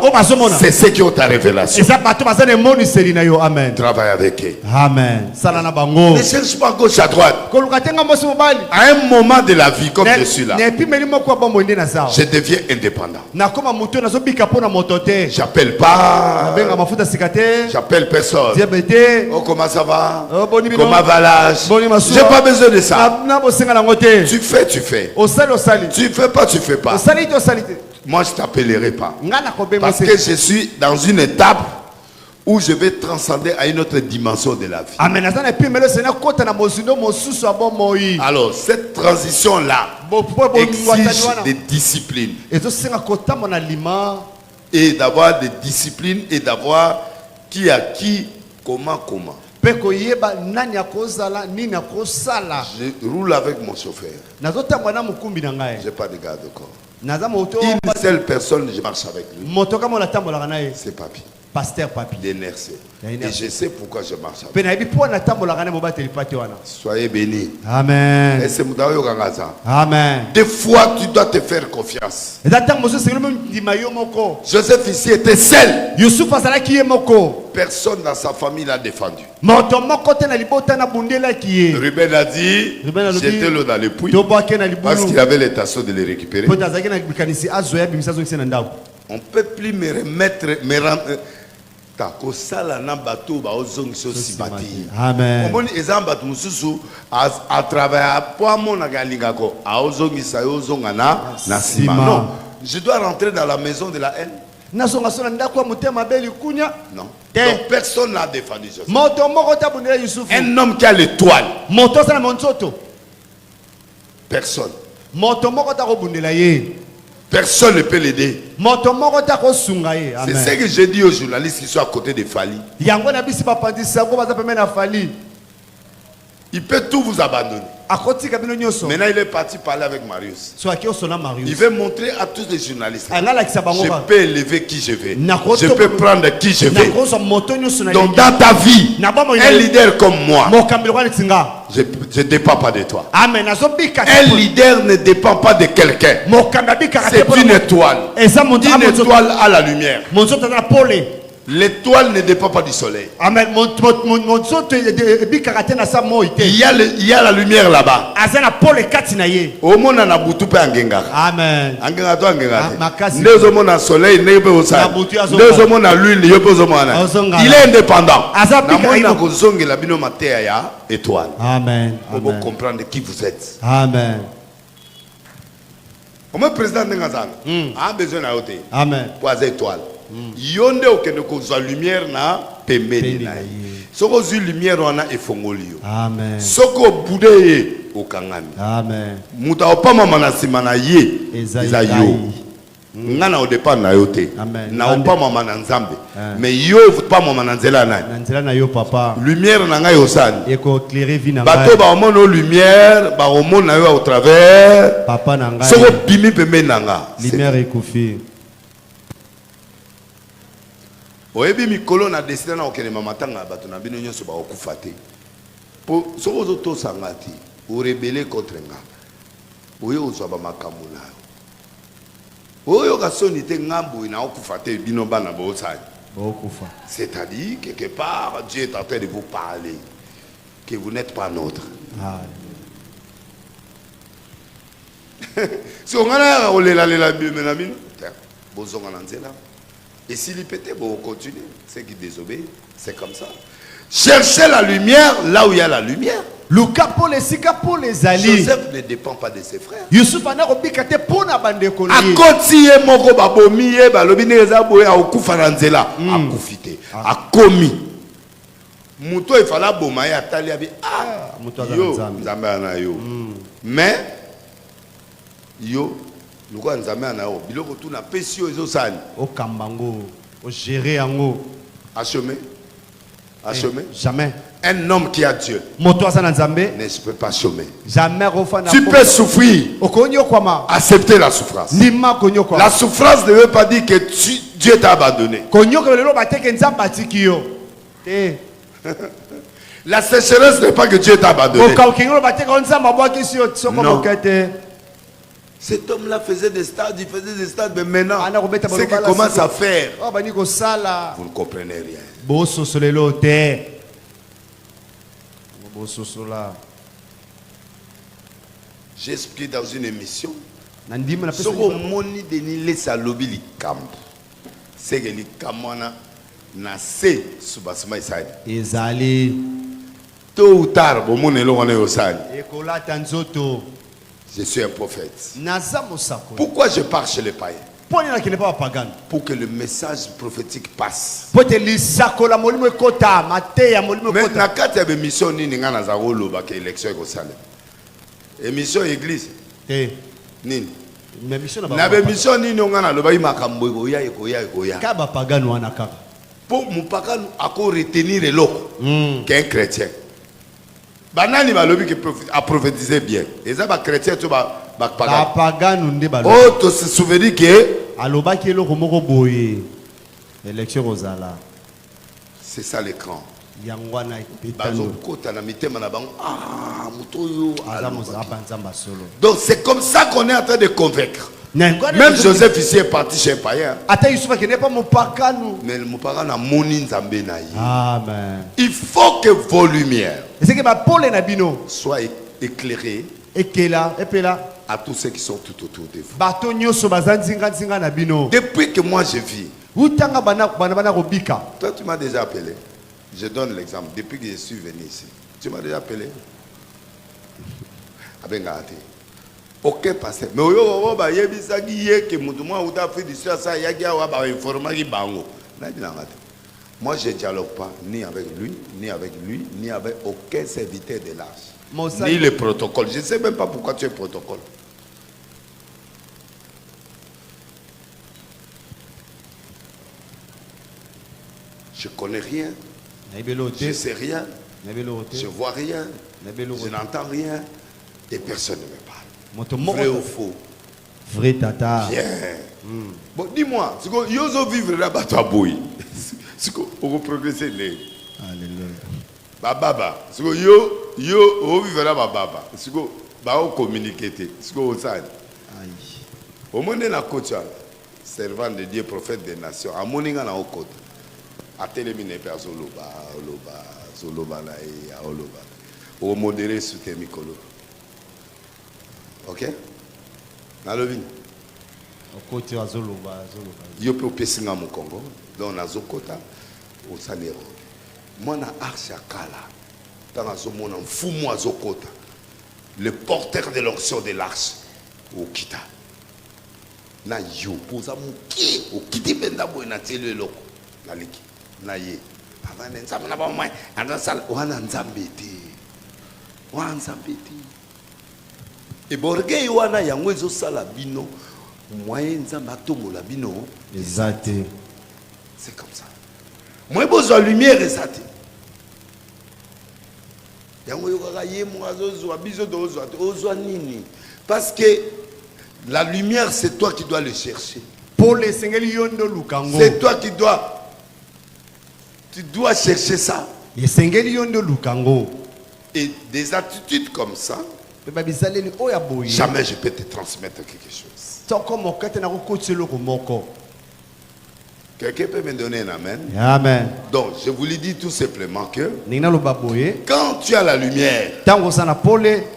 S1: c'est ceux qui ont ta révélation. Travaille avec eux.
S2: Amen.
S1: Ne cherche pas gauche à droite. À un moment de la vie, comme je suis là, je deviens indépendant. J'appelle pas. J'appelle personne. Oh, comment ça va? Comment va l'âge? J'ai pas besoin de ça. Tu fais, tu fais. Tu fais pas, tu fais pas. Moi, je t'appellerai pas. Parce que je suis dans une étape où je vais transcender à une autre dimension de la vie. Alors, cette transition-là exige des disciplines. Et d'avoir des disciplines et d'avoir qui a qui, comment. Je roule avec mon chauffeur. Je n'ai pas de garde-corps. Une seule personne, je marche avec lui. C'est Papi.
S2: Pasteur Papi.
S1: D'énercer. Et je sais pourquoi je marche avec lui. Soyez bénis.
S2: Amen. Amen.
S1: Des fois, tu dois te faire confiance. Joseph ici était seul. Personne dans sa famille l'a défendu. Ruben a dit, jetez-le dans les puits. Parce qu'il avait les tasseaux de les récupérer. On ne peut plus me remettre. Amen. À travers non, je dois rentrer dans la maison de la haine. Non. Donc personne n'a défendu Joseph. Un homme qui a l'étoile. Personne. Personne ne peut l'aider. C'est ce que j'ai dit aux journalistes qui sont à côté de Fali. Il peut tout vous abandonner. Maintenant, il est parti parler avec Marius. Il veut montrer à tous les journalistes. Je peux élever qui je veux. Je peux prendre qui je veux. Donc dans ta vie, un leader comme moi, je ne dépends pas de toi. Un leader ne dépend pas de quelqu'un. C'est une étoile. Une étoile à la lumière. L'étoile ne dépend pas du soleil.
S2: Amen.
S1: Il y a la lumière là-bas. Au monde on a boutou pe angenga.
S2: Amen.
S1: Angenga to angenga. Deux hommes on a soleil, deux hommes on a l'huile, il est indépendant. Étoile.
S2: Amen.
S1: Pour vous comprendre qui vous êtes.
S2: Amen.
S1: Au moins président Ngazan a besoin à côté.
S2: Amen.
S1: Pour les étoiles. Yonde okende kozwa lumière na pembeni na ye. Soko zu lumière wana efongoli yo.
S2: Amen.
S1: Soko bude ye okangami.
S2: Amen.
S1: Muta opama mana sima na ye eza yo. Ngana odepend na yo te. Na opama mana nzambe. Mais yo pas mama na nzela na.
S2: Na nzela na yo papa.
S1: Lumière na ngai osani.
S2: Eko éclairer vie na ngai.
S1: Bato ba omona lumière, ba omona yo au travers.
S2: Papa na ngai.
S1: Soko bimi pembeni na nga.
S2: Lumière ekufi.
S1: Oyebi mikolo na destina na okene mamatanga bato na bino nyonso ba okufate. Po soko zoto sangati, o rebelle contre nga. Oyo ozwa ba makambo na yo. Oyo kasoni te ngambo ina okufate bino bana ba osani.
S2: Okufa.
S1: C'est-à-dire quelque part Dieu est en train de vous parler que vous n'êtes pas nôtre.
S2: Ah.
S1: Si on a olela bimena bino, bozonga na nzela. Et s'il y pétait, bon, on continue. Ceux qui désobéissent, c'est comme ça. Cherchez la lumière là où il y a la lumière. Joseph ne dépend pas de ses frères. A côté moko babomi e balobi neza boye akufa na nzela akufite akomi muto ifala boma ya tali abi yo nzambe na yo mais yo luko nzambe na yo biloko tu na pesi yo ezosani
S2: okambango o gérer yango
S1: à chemin
S2: jamais
S1: Un homme qui a Dieu ne peut pas chômer.
S2: Tu
S1: peux souffrir. Accepter la souffrance. La souffrance ne veut pas dire que Dieu t'a abandonné. La sécheresse ne veut pas que Dieu t'a abandonné. Non. Cet homme-là faisait des stades, il faisait des stades, mais maintenant, ce qu'il commence à faire, vous ne comprenez rien. J'ai expliqué dans une émission, ce qu'on moni de laisse à lobby les camps, c'est que les camps na se subasma isali. Tôt ou tard, bon mon elo on est au sali. Je suis un prophète. Pourquoi je pars chez les païens? Pour que le message prophétique passe. Mais na kati ya mission nini nga nazaro loba ke élection ko sala. Émission église. Nini? Na mission nini nga na loba imakambo ko ya.
S2: Ka ba pagano wana kaka.
S1: Pour mon pagano ako retenir l'eau qu'un chrétien. Banani balobi qui a prophétisé bien. Et ça ba chrétien tout ba
S2: pagano nde balobi.
S1: Oh, tu te souviens que
S2: aloba ki eloko moko boye. Élection ozala.
S1: C'est ça l'écran.
S2: Yangwana
S1: kota na mitema na bango mutoyo donc c'est comme ça qu'on est en train de convaincre. Même Joseph ici est parti chez un païen. Mais mon parent a moni nzambe na ye.
S2: Amen.
S1: Il faut que vos lumières soient éclairées à tous ceux qui sont tout autour de vous. Depuis que moi je vis, toi tu m'as déjà appelé. Je donne l'exemple. Depuis que je suis venu ici, tu m'as déjà appelé. Aucun pasteur. Mais moi je ne dialogue pas ni avec lui, ni avec lui, ni avec aucun serviteur de l'âge. Ni le protocole. Je ne sais même pas pourquoi tu es protocole. Je ne connais rien. Je ne sais rien. Je ne vois rien. Je n'entends rien. Et personne ne me parle. Vrai ou faux?
S2: Vrai tata.
S1: Bien. Bon, dis-moi, si vous vivre là-bas, tu as bouilli. Si vous progressez, alléluia. Baba, si vous vivre là-bas, baba, si vous communiquez, si vous savez. Au moins, dans la côte, servant de Dieu, prophète des nations, à mon na côte. A téléminé par Zoloba, Zoloba, Oloba. Au modéré sous tes micros. Ok? Nalovin.
S2: Au côté à Zoloba.
S1: Yo peux passer dans mon Congo. Donc, on a Zokota, au Sanero. Moi, na arche à Kala. Dans la zone, on fou moi Zokota. Le porteur de l'onction de l'arche. Au Kita. Na yo, posa mon qui? Au Kiti Bendabo, na télé loko. Na liki. Na ye. Avant nzambe na ba moi. Anda sal wana nzambe te. Wana nzambe te. Et borgé wana yango ezo sala bino. Moyen nzambe atomola bino.
S2: Exacté.
S1: C'est comme ça. Moi besoin lumière exacté. Yango yoka ye mo azozo abizo dozo ozo nini. Parce que la lumière c'est toi qui dois le chercher.
S2: Pour les sengeli yondo lukango.
S1: C'est toi qui dois. Tu dois chercher ça.
S2: Les sengeli yondo lukango.
S1: Et des attitudes comme ça. Jamais je peux te transmettre quelque chose. Quelqu'un peut me donner un amen?
S2: Amen.
S1: Donc, je vous le dis tout simplement que quand tu as la lumière,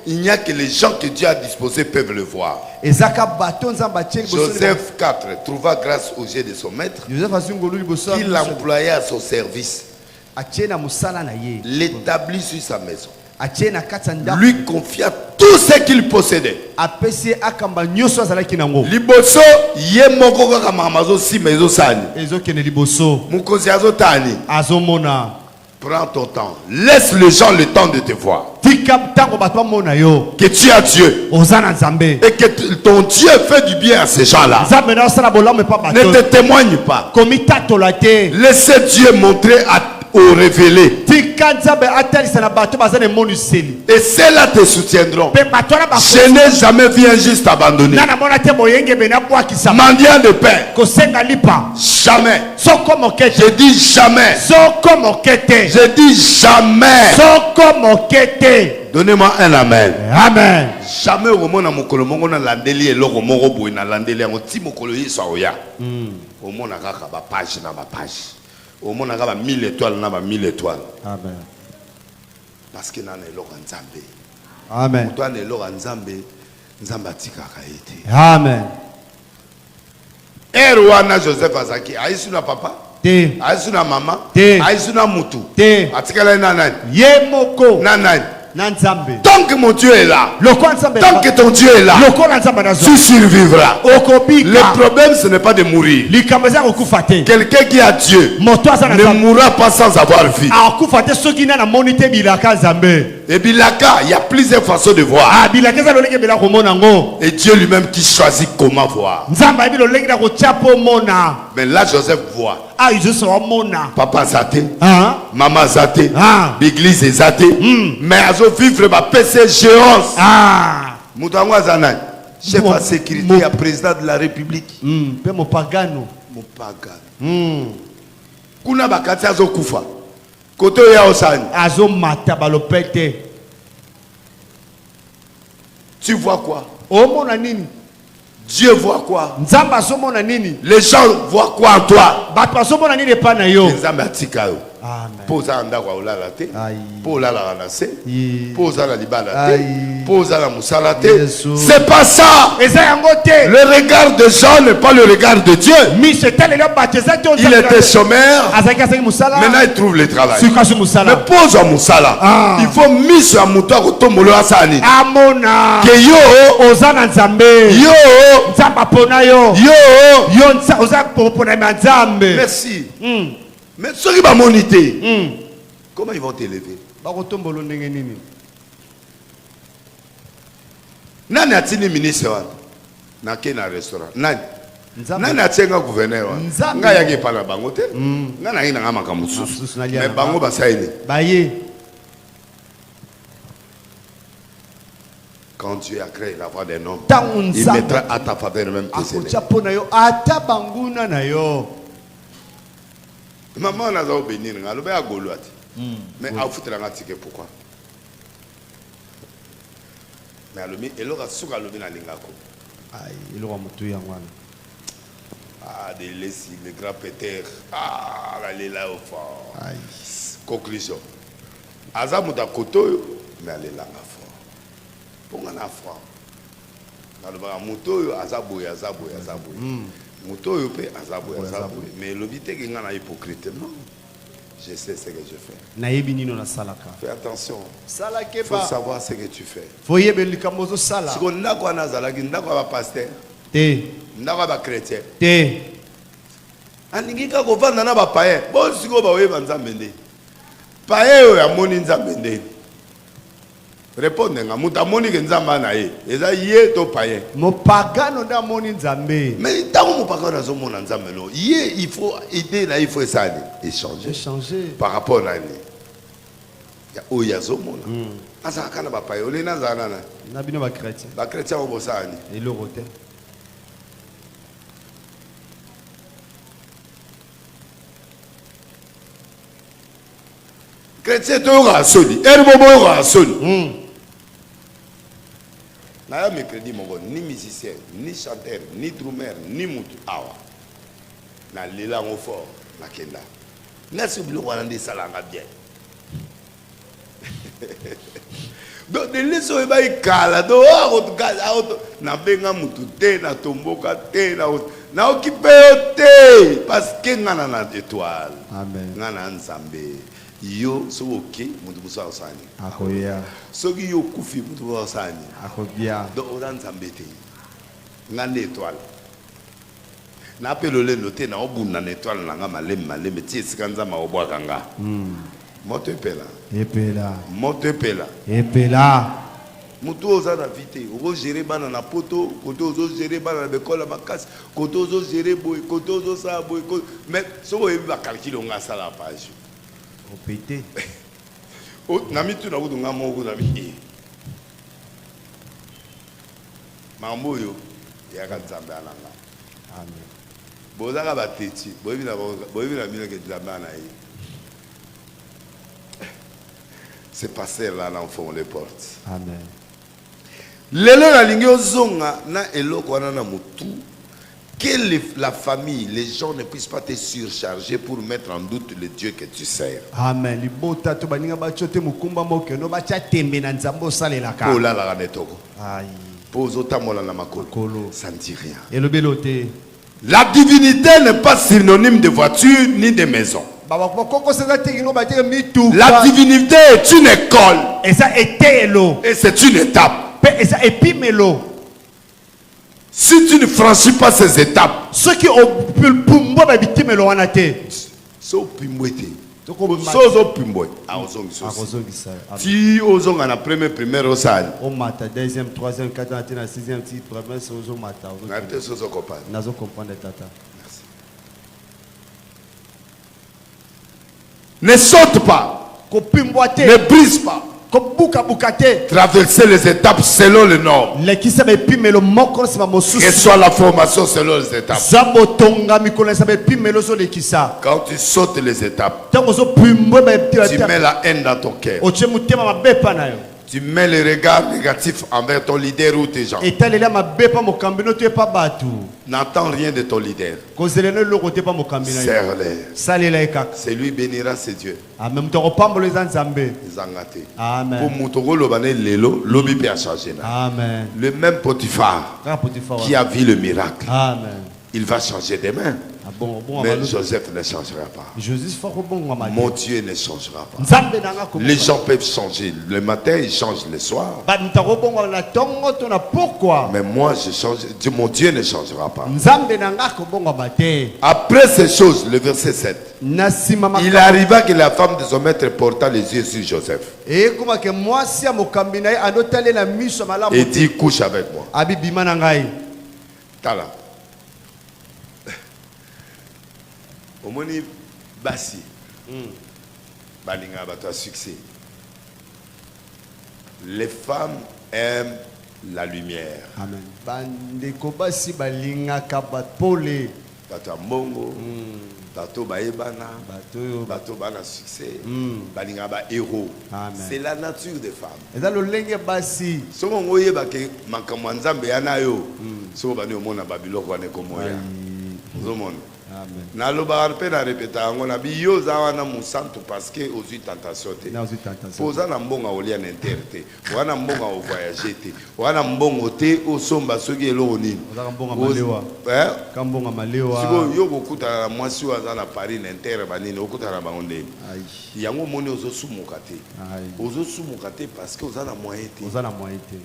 S1: il n'y a que les gens que Dieu a disposés peuvent le voir. Joseph 4 trouva grâce aux yeux de son maître. Il l'employa à son service. L'établit sur sa maison. Lui confia tout ce qu'il possédait. Liboso ye moko kaka mamazo si mezo sani. Mukozi azotani. Prends ton temps. Laisse les gens le temps de te voir. Que tu as Dieu. Et que ton Dieu fait du bien à ces gens-là. Ne te témoigne pas. Laissez Dieu montrer au révélé.
S2: Et
S1: ceux-là te soutiendront. Je n'ai jamais vu un juste abandonné. Mendiant de pain. Jamais. Je dis jamais. Je dis jamais. Donnez-moi un amen.
S2: Amen.
S1: Jamais au moment où mokolo mongo na landeli eloko moko boy na landeli yango ti mokolo yeso oya. Au moment kaka ba page na ba page. Au moment kaka 1000 étoiles na ba 1000 étoiles. Amen. Parce que na eloko nzambe.
S2: Amen.
S1: Toi na eloko nzambe, nzambe atikaka ete.
S2: Amen.
S1: Erwana Joseph Azaki, aisu na papa?
S2: Te.
S1: Aisu na mama?
S2: Te.
S1: Aisu na mutu?
S2: Te.
S1: Atikala na nani?
S2: Yemoko.
S1: Na nani?
S2: Tant
S1: que mon Dieu est là, tant que ton Dieu est là, tu survivras. Le problème, ce n'est pas de mourir. Quelqu'un qui a Dieu ne mourra pas sans avoir vie. Et Bilaka, il y a plusieurs façons de voir. Et Dieu lui-même qui choisit comment voir. Mais là, Joseph voit. Papa Zate, maman Zate, l'église est Zate, mais à vivre ma PC géance. Moutango Zanan, chef de sécurité, président de la République.
S2: Mopagano.
S1: Kuna bakati azo kufa. Koto ya osani.
S2: Azo mata balopete.
S1: Tu vois quoi?
S2: Omona nini?
S1: Dieu voit quoi?
S2: Nzamba somona nini?
S1: Les gens voient quoi en toi?
S2: Bato somona nini pa na yo?
S1: Nzamba atika yo.
S2: Amen.
S1: Posa anda kwa ulala te. Pola la ranase. Posa la libala te. Posa la musala te. C'est pas ça. Le regard de Jean n'est pas le regard de Dieu. Il était chômeur. Maintenant il trouve le travail. Mais pose à musala. Il faut mise à moutoir au tomolo asani.
S2: Amona.
S1: Que yo
S2: ozana nzambe.
S1: Yo
S2: nzamba pona yo.
S1: Yo
S2: yo oza pona nzambe.
S1: Merci. Mais ceux qui vont moniter, comment ils vont t'élever? Nani atini ministre wana? Na kena restaurant. Nani? Nani atenga gouverneur wana? Nga yaki pala bango te. Nga na ina ngama kamususu. Mais bango basaini.
S2: Baye.
S1: Quand Dieu a créé la voix d'un homme, il mettra à ta faveur le même précédent. Maman n'a pas béni, elle a pas gaulois. Mais elle a foutu la tique pourquoi? Mais elle aura souka le bien à l'ingako.
S2: Aïe, il aura monté en one.
S1: Ah, des laisses, les grands péters. Ah, elle est là au fond. Aïe. Conclusion. Azamuta koto, mais elle est là fort. Pour un afro. Dans le bas, moto, azaboy. Moto yope azabo. Mais l'obité qui n'a hypocrite non. Je sais ce que je fais. Fais attention. Il faut savoir ce que tu fais. Si on n'a pas nazalaki, n'a pas pasteur. N'a pas chrétien. Aningika ko vanda na ba païen. Bon siko ba we banzambe nde. Païen yo ya moni nzambe nde. Répondez nga muta moni ke nzamba na ye eza ye to païen
S2: mo pagano nda moni nzambe
S1: mais tango mo pagano zo mona nzambe lo ye il faut aider là il faut ça échanger par rapport à ni ya o ya zo mona asa kana ba païen ole na zana
S2: na bino ba
S1: chrétien o bosani
S2: et le roté
S1: chrétien to ra soli erbobo ra soli na ya mercredi mongo ni musicien ni chanteur ni drummer ni mutu awa na lela ngo fort na kenda nasi bilo wana ndi salanga bien donc de leso e bay kala do auto na benga mutu te na tomboka te na okipe te parce que ngana na étoile
S2: amen
S1: ngana nzambe yo so ok mutu busa osani
S2: akoya
S1: soki yo kufi mutu busa osani
S2: akobia
S1: do oran zambete ngane étoile na pelole noté na obuna na étoile na nga maleme ti sikanza ma obwaka nga moto epela mutu oza na vite ozo gérer bana na poto koto ozo gérer bana na bekola makasi koto ozo gérer boy koto ozo sa boy mais so oyebi ba calcul nga sala page
S2: pété.
S1: Nami tu na wudu ngamo wudu nami. Mamboyo ya kanzambe alanga.
S2: Amen.
S1: Bozaka bateti, boyebi na bino ke nzambe na ye. C'est passé là l'enfant les portes.
S2: Amen.
S1: Lelo na lingi ozonga na eloko wana na mutu. Que la famille, les gens ne puissent pas te surcharger pour mettre en doute le Dieu que tu sers.
S2: Amen. Libota to baninga bachote mukumba moke no bacha tembe na nzambo salelaka.
S1: Pola la ganetoko.
S2: Aïe.
S1: Pozo tamola na makolo. Ça ne dit rien.
S2: Et le beloté.
S1: La divinité n'est pas synonyme de voiture ni de maison. La divinité est une école.
S2: Et ça était l'eau.
S1: Et c'est une étape.
S2: Et ça épimelo.
S1: Si tu ne franchis pas ces étapes,
S2: ceux qui ont pumbo ba bitime lo wana te.
S1: So pimbwete. Sozo pimbwe. Si ozonga na première osal.
S2: O mata deuxième, troisième, quatrième, sixième, première sozo mata.
S1: Na te sozo comprendre.
S2: Nazo comprendre tata.
S1: Merci. Ne saute pas. Ne brise pas. Traverser les étapes selon le norme. Reçois la formation selon les étapes. Quand tu sautes les étapes, tu mets la haine dans ton cœur. Tu mets le regard négatif envers ton leader ou tes gens. N'entends rien de ton leader. Serre-les. C'est lui bénira ses dieux.
S2: Amen. Amen.
S1: Le même Potiphar qui a vu le miracle.
S2: Amen.
S1: Il va changer demain. Mais Joseph ne changera pas. Mon Dieu ne changera pas. Les gens peuvent changer. Le matin, ils changent le soir. Mais moi, je change. Mon Dieu ne changera pas. Après ces choses, le verset 7. Il arriva que la femme de son maître porta les yeux sur Joseph. Et dit, couche avec moi. Tala. Omoni basi balinga bato a succès. Les femmes aiment la lumière.
S2: Amen. Bandeko basi balinga kabapole
S1: bato mbongo bato baebana bato bana succès balinga ba héros. C'est la nature des femmes.
S2: Et dans le lenge basi
S1: somo ngoye ba ke makamwa nzambe yana yo somo bani omona babiloko wane komoya zomona.
S2: Amen.
S1: Naloba arpe na répéta ngona biyo zawana musantu parce que aux tentation te. Poza na mbonga olia na interte. Wana mbonga o voyager te. Wana mbongo te o somba soki eloko nini.
S2: Ozaka mbonga malewa. Kambonga malewa.
S1: Siko yo kokuta na mwasi waza na Paris na inter banini okuta na bango ndeni.
S2: Aïe.
S1: Yango moni ozo sumuka te.
S2: Aïe.
S1: Ozo sumuka te parce que oza na moyen te.
S2: Oza na moyen te.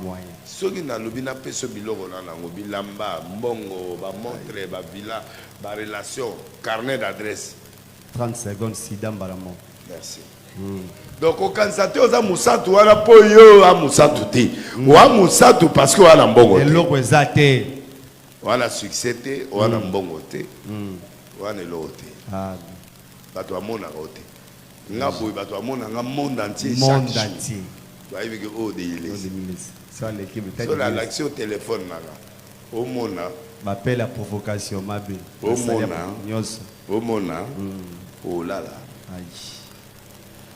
S2: Moyen.
S1: Soki na lobi na peso biloko na nango bilamba mbongo ba montre ba villa ba relation carnet d'adresse
S2: 30 secondes sida mbalamo.
S1: Merci. Donc au kansate oza musatu wana po yo a musatu te wa musatu parce que wana mbongo te
S2: eloko ezate
S1: wana succès te wana mbongo te wana eloko te bato amona rote nga boy bato amona nga monde entier chaque jour. Oh, sur l'action au téléphone, au mona.
S2: M'appelle la provocation, ma belle.
S1: Au mona. Oh là là.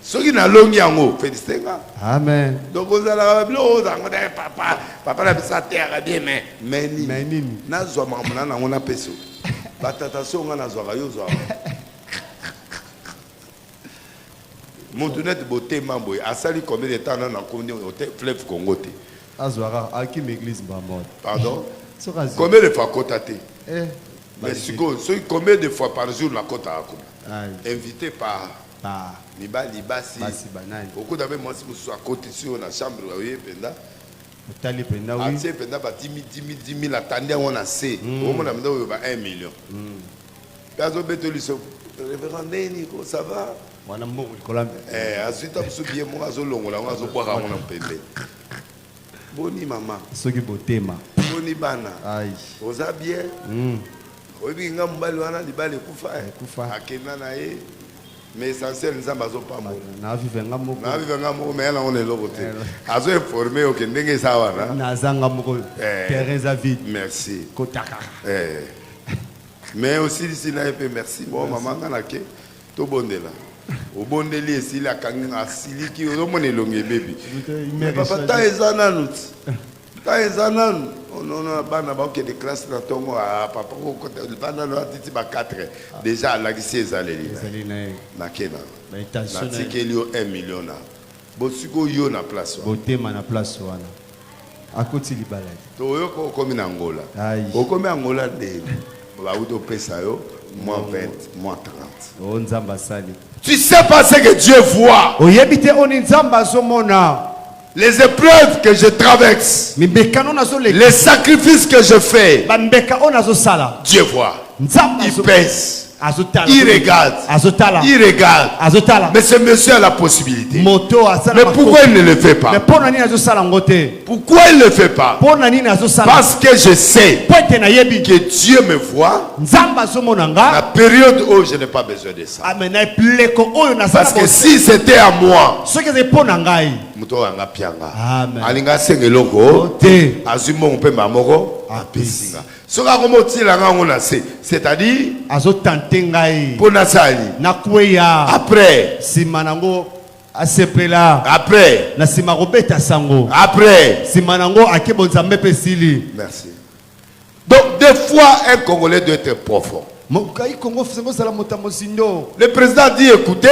S1: Ce qui n'a longi en haut, félicitez.
S2: Amen.
S1: Donc vous allez papa la sa terre bien mais ni na zo mamana na ngona peso. Batata so ngana zo yo zo. Montunette beauté mamboy a sali combien de temps dans la communauté fleuve Congo te
S2: azwara aki l'église ba mort
S1: pardon combien de fois cotaté mais combien de fois par jour la côte a invité par Nibali basi beaucoup d'avec moi si vous à côté sur la chambre oui penda
S2: tali penda oui
S1: c'est penda ba 10 000 attendez on a c'est au moins on a 1 million gazo betoli so révérend Nico ça va
S2: wana mbongo likola
S1: azita bien mo azolongola ngo azobwaka ngo na mpembe boni mama
S2: soki botema
S1: boni bana
S2: ai
S1: oza bien oyebi nga mobali wana libali kufa akenda na ye Mais essentiel, nous avons pas mot.
S2: Na vivanga moko.
S1: Na vivanga moko, mais là on est l'autre. Azo informé au Kendenge Sawana.
S2: Na zanga moko. Teresa vide.
S1: Merci.
S2: Kotaka.
S1: Mais aussi ici là peu merci. Bon maman kana ke to bondela. Au bondeli ici la kanga asili ki o mone longe baby. Papa ta ezana nous. Ta ezana nous. On a bana ba ke de classe na tongo a papa ko bana lo atiti ba 4 déjà la lycée ezaleli. Na kena. Na tikeli o 1 million na. Bosiko yo na place wa.
S2: Botema na place wana. Akoti libala.
S1: To yo ko komi na Angola. O komi Angola de ba uto pesa yo moins 20 moins 30.
S2: O nzamba sali.
S1: Tu sais pas ce que Dieu voit.
S2: O yebite oni nzamba zomona.
S1: Les épreuves que je traverse, les sacrifices que je fais, Dieu voit. Il pèse. Il regarde. Il regarde. Mais ce monsieur a la possibilité. Mais pourquoi il ne le fait pas? Pourquoi il ne le fait pas? Parce que je sais que Dieu me voit. La période où je n'ai pas besoin de ça. Parce que si c'était à moi, alinga sengeloko azumo mpe mamoko apesinga soka komotila ngango na se c'est-à-dire
S2: azotante ngai
S1: pona sali
S2: nakweya
S1: après
S2: simanango asepela
S1: après
S2: na sima robeta sango
S1: après
S2: simanango akebonza mpe sili.
S1: Merci. Donc des fois un Congolais doit être profond. Le président dit écoutez,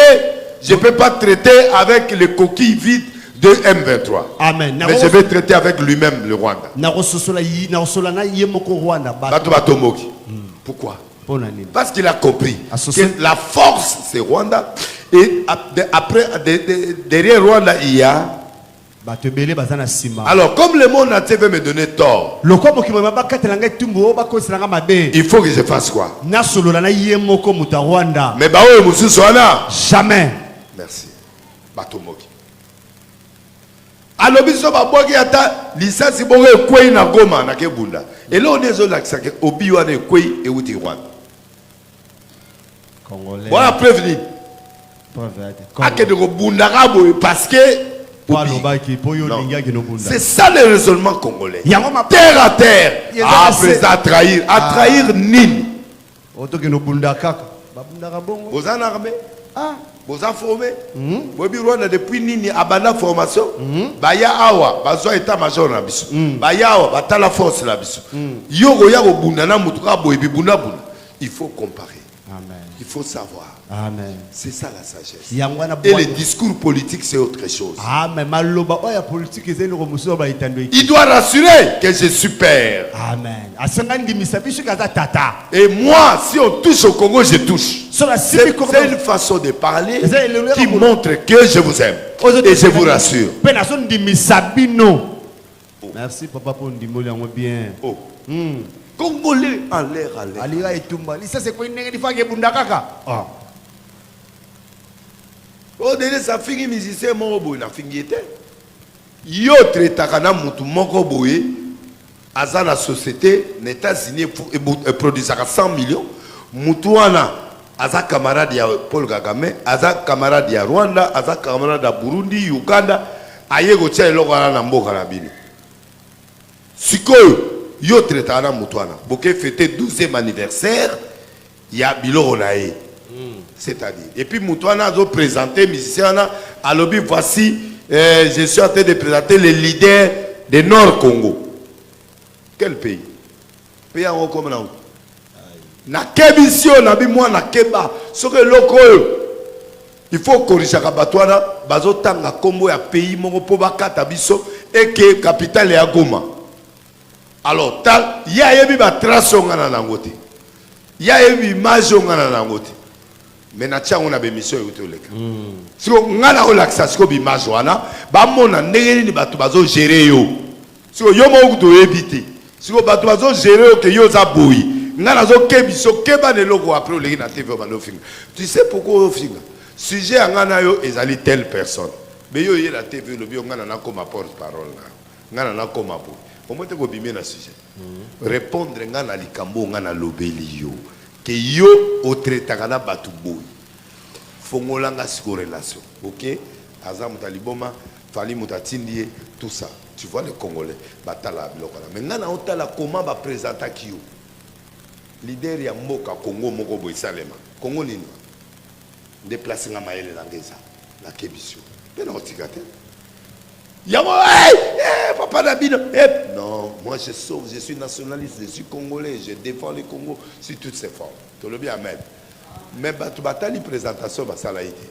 S1: je ne peux pas traiter avec les coquilles vides de M23.
S2: Amen.
S1: Mais je vais traiter avec lui-même le Rwanda. Pourquoi? Parce qu'il a compris que la force c'est Rwanda et après derrière Rwanda il y a. Alors comme le monde entier veut me donner tort, il faut que je fasse quoi? Mais
S2: jamais.
S1: Merci. Batomoki. Alors biso ba boki ata lisasi bongo ekwei na Goma na Kebunda. Et là on est zo lakisa ke obi wana ekwei e uti Rwanda.
S2: Congolais.
S1: Voilà prévenir. Ake de Bunda rabo parce que c'est ça le raisonnement congolais. Terre à terre. Ah, président à trahir Nini. Vous en armée? Vous en formez? Vous avez depuis Nini abana formation. Baya awa, bazo état major na biso. Baya awa, batala force na biso. Yoko yako bunda na mutuka boyebi bunda bunda. Il faut comparer.
S2: Amen.
S1: Il faut savoir.
S2: Amen.
S1: C'est ça la sagesse. Et le discours politique, c'est autre chose. Il doit rassurer que je suis père.
S2: Amen.
S1: Et moi, si on touche au Congo, je touche. C'est une façon de parler qui montre que je vous aime. Et je vous rassure.
S2: Merci papa pour nous bien.
S1: Oh. Congolais en l'air à l'air. Oh, déjà, ça finit musicien, mon boy, na fingi était. Yo traitaka na mutu moko boye, aza na société, n'États-Unis produit 100 millions. Mutuana, aza camarade ya Paul Kagame, aza camarade ya Rwanda, aza camarade ya Burundi, Uganda, aye go tia eloko na mboka na bino. Sikoyo, yo traitaka na mutuana, boke fêter 12e anniversaire, ya biloko na ye. C'est-à-dire, et puis Moutouana a présenté, musicien, à l'objet, voici, je suis en train de présenter les leaders du Nord Congo. Quel pays? Pays en comme là. Na kebisio na bi moi na keba. Ce que loko, il faut corriger Kabatouana, bazo tanga kombo ya pays moko po bakata biso et que capitale ya Goma. Alors, il y a yebi ba trace ngana nangote. Il y a yebi image ngana nangote. Mais natia on a des missions et tout le cas. Si on a la relaxation bimage wana, ba mona ndenge ni batu bazo gérer yo. Si yo mo to éviter. Si on batu bazo gérer yo que yo za boyi. Ngana zo kebiso keba ne logo après le na TV ba no finga. Tu sais pourquoi au finga? Sujet ngana yo ezali telle personne. Mais yo y la TV le bio ngana na comme porte-parole na. Ngana na comme bo. Au moins te ko bimé na sujet. Répondre ngana likambo ngana lobeli yo. Que yo au traitement batu boy. fongolanga siko relation. OK? Azam taliboma, fali mutatindie, tout ça. Tu vois les Congolais, batala bilokana. Mais ngana otala comment ba présenter Kyo. Leader ya mboka Congo moko boy salema. Congo nini? Déplacer nga maele langeza, la kebisio. Mais non tigate. Yamo, papa Dabino. Non, moi je sauve, je suis nationaliste, je suis congolais, je défends le Congo sur toutes ses formes. Tu le bien, amen. Mais tu batali présentation, ça l'a été.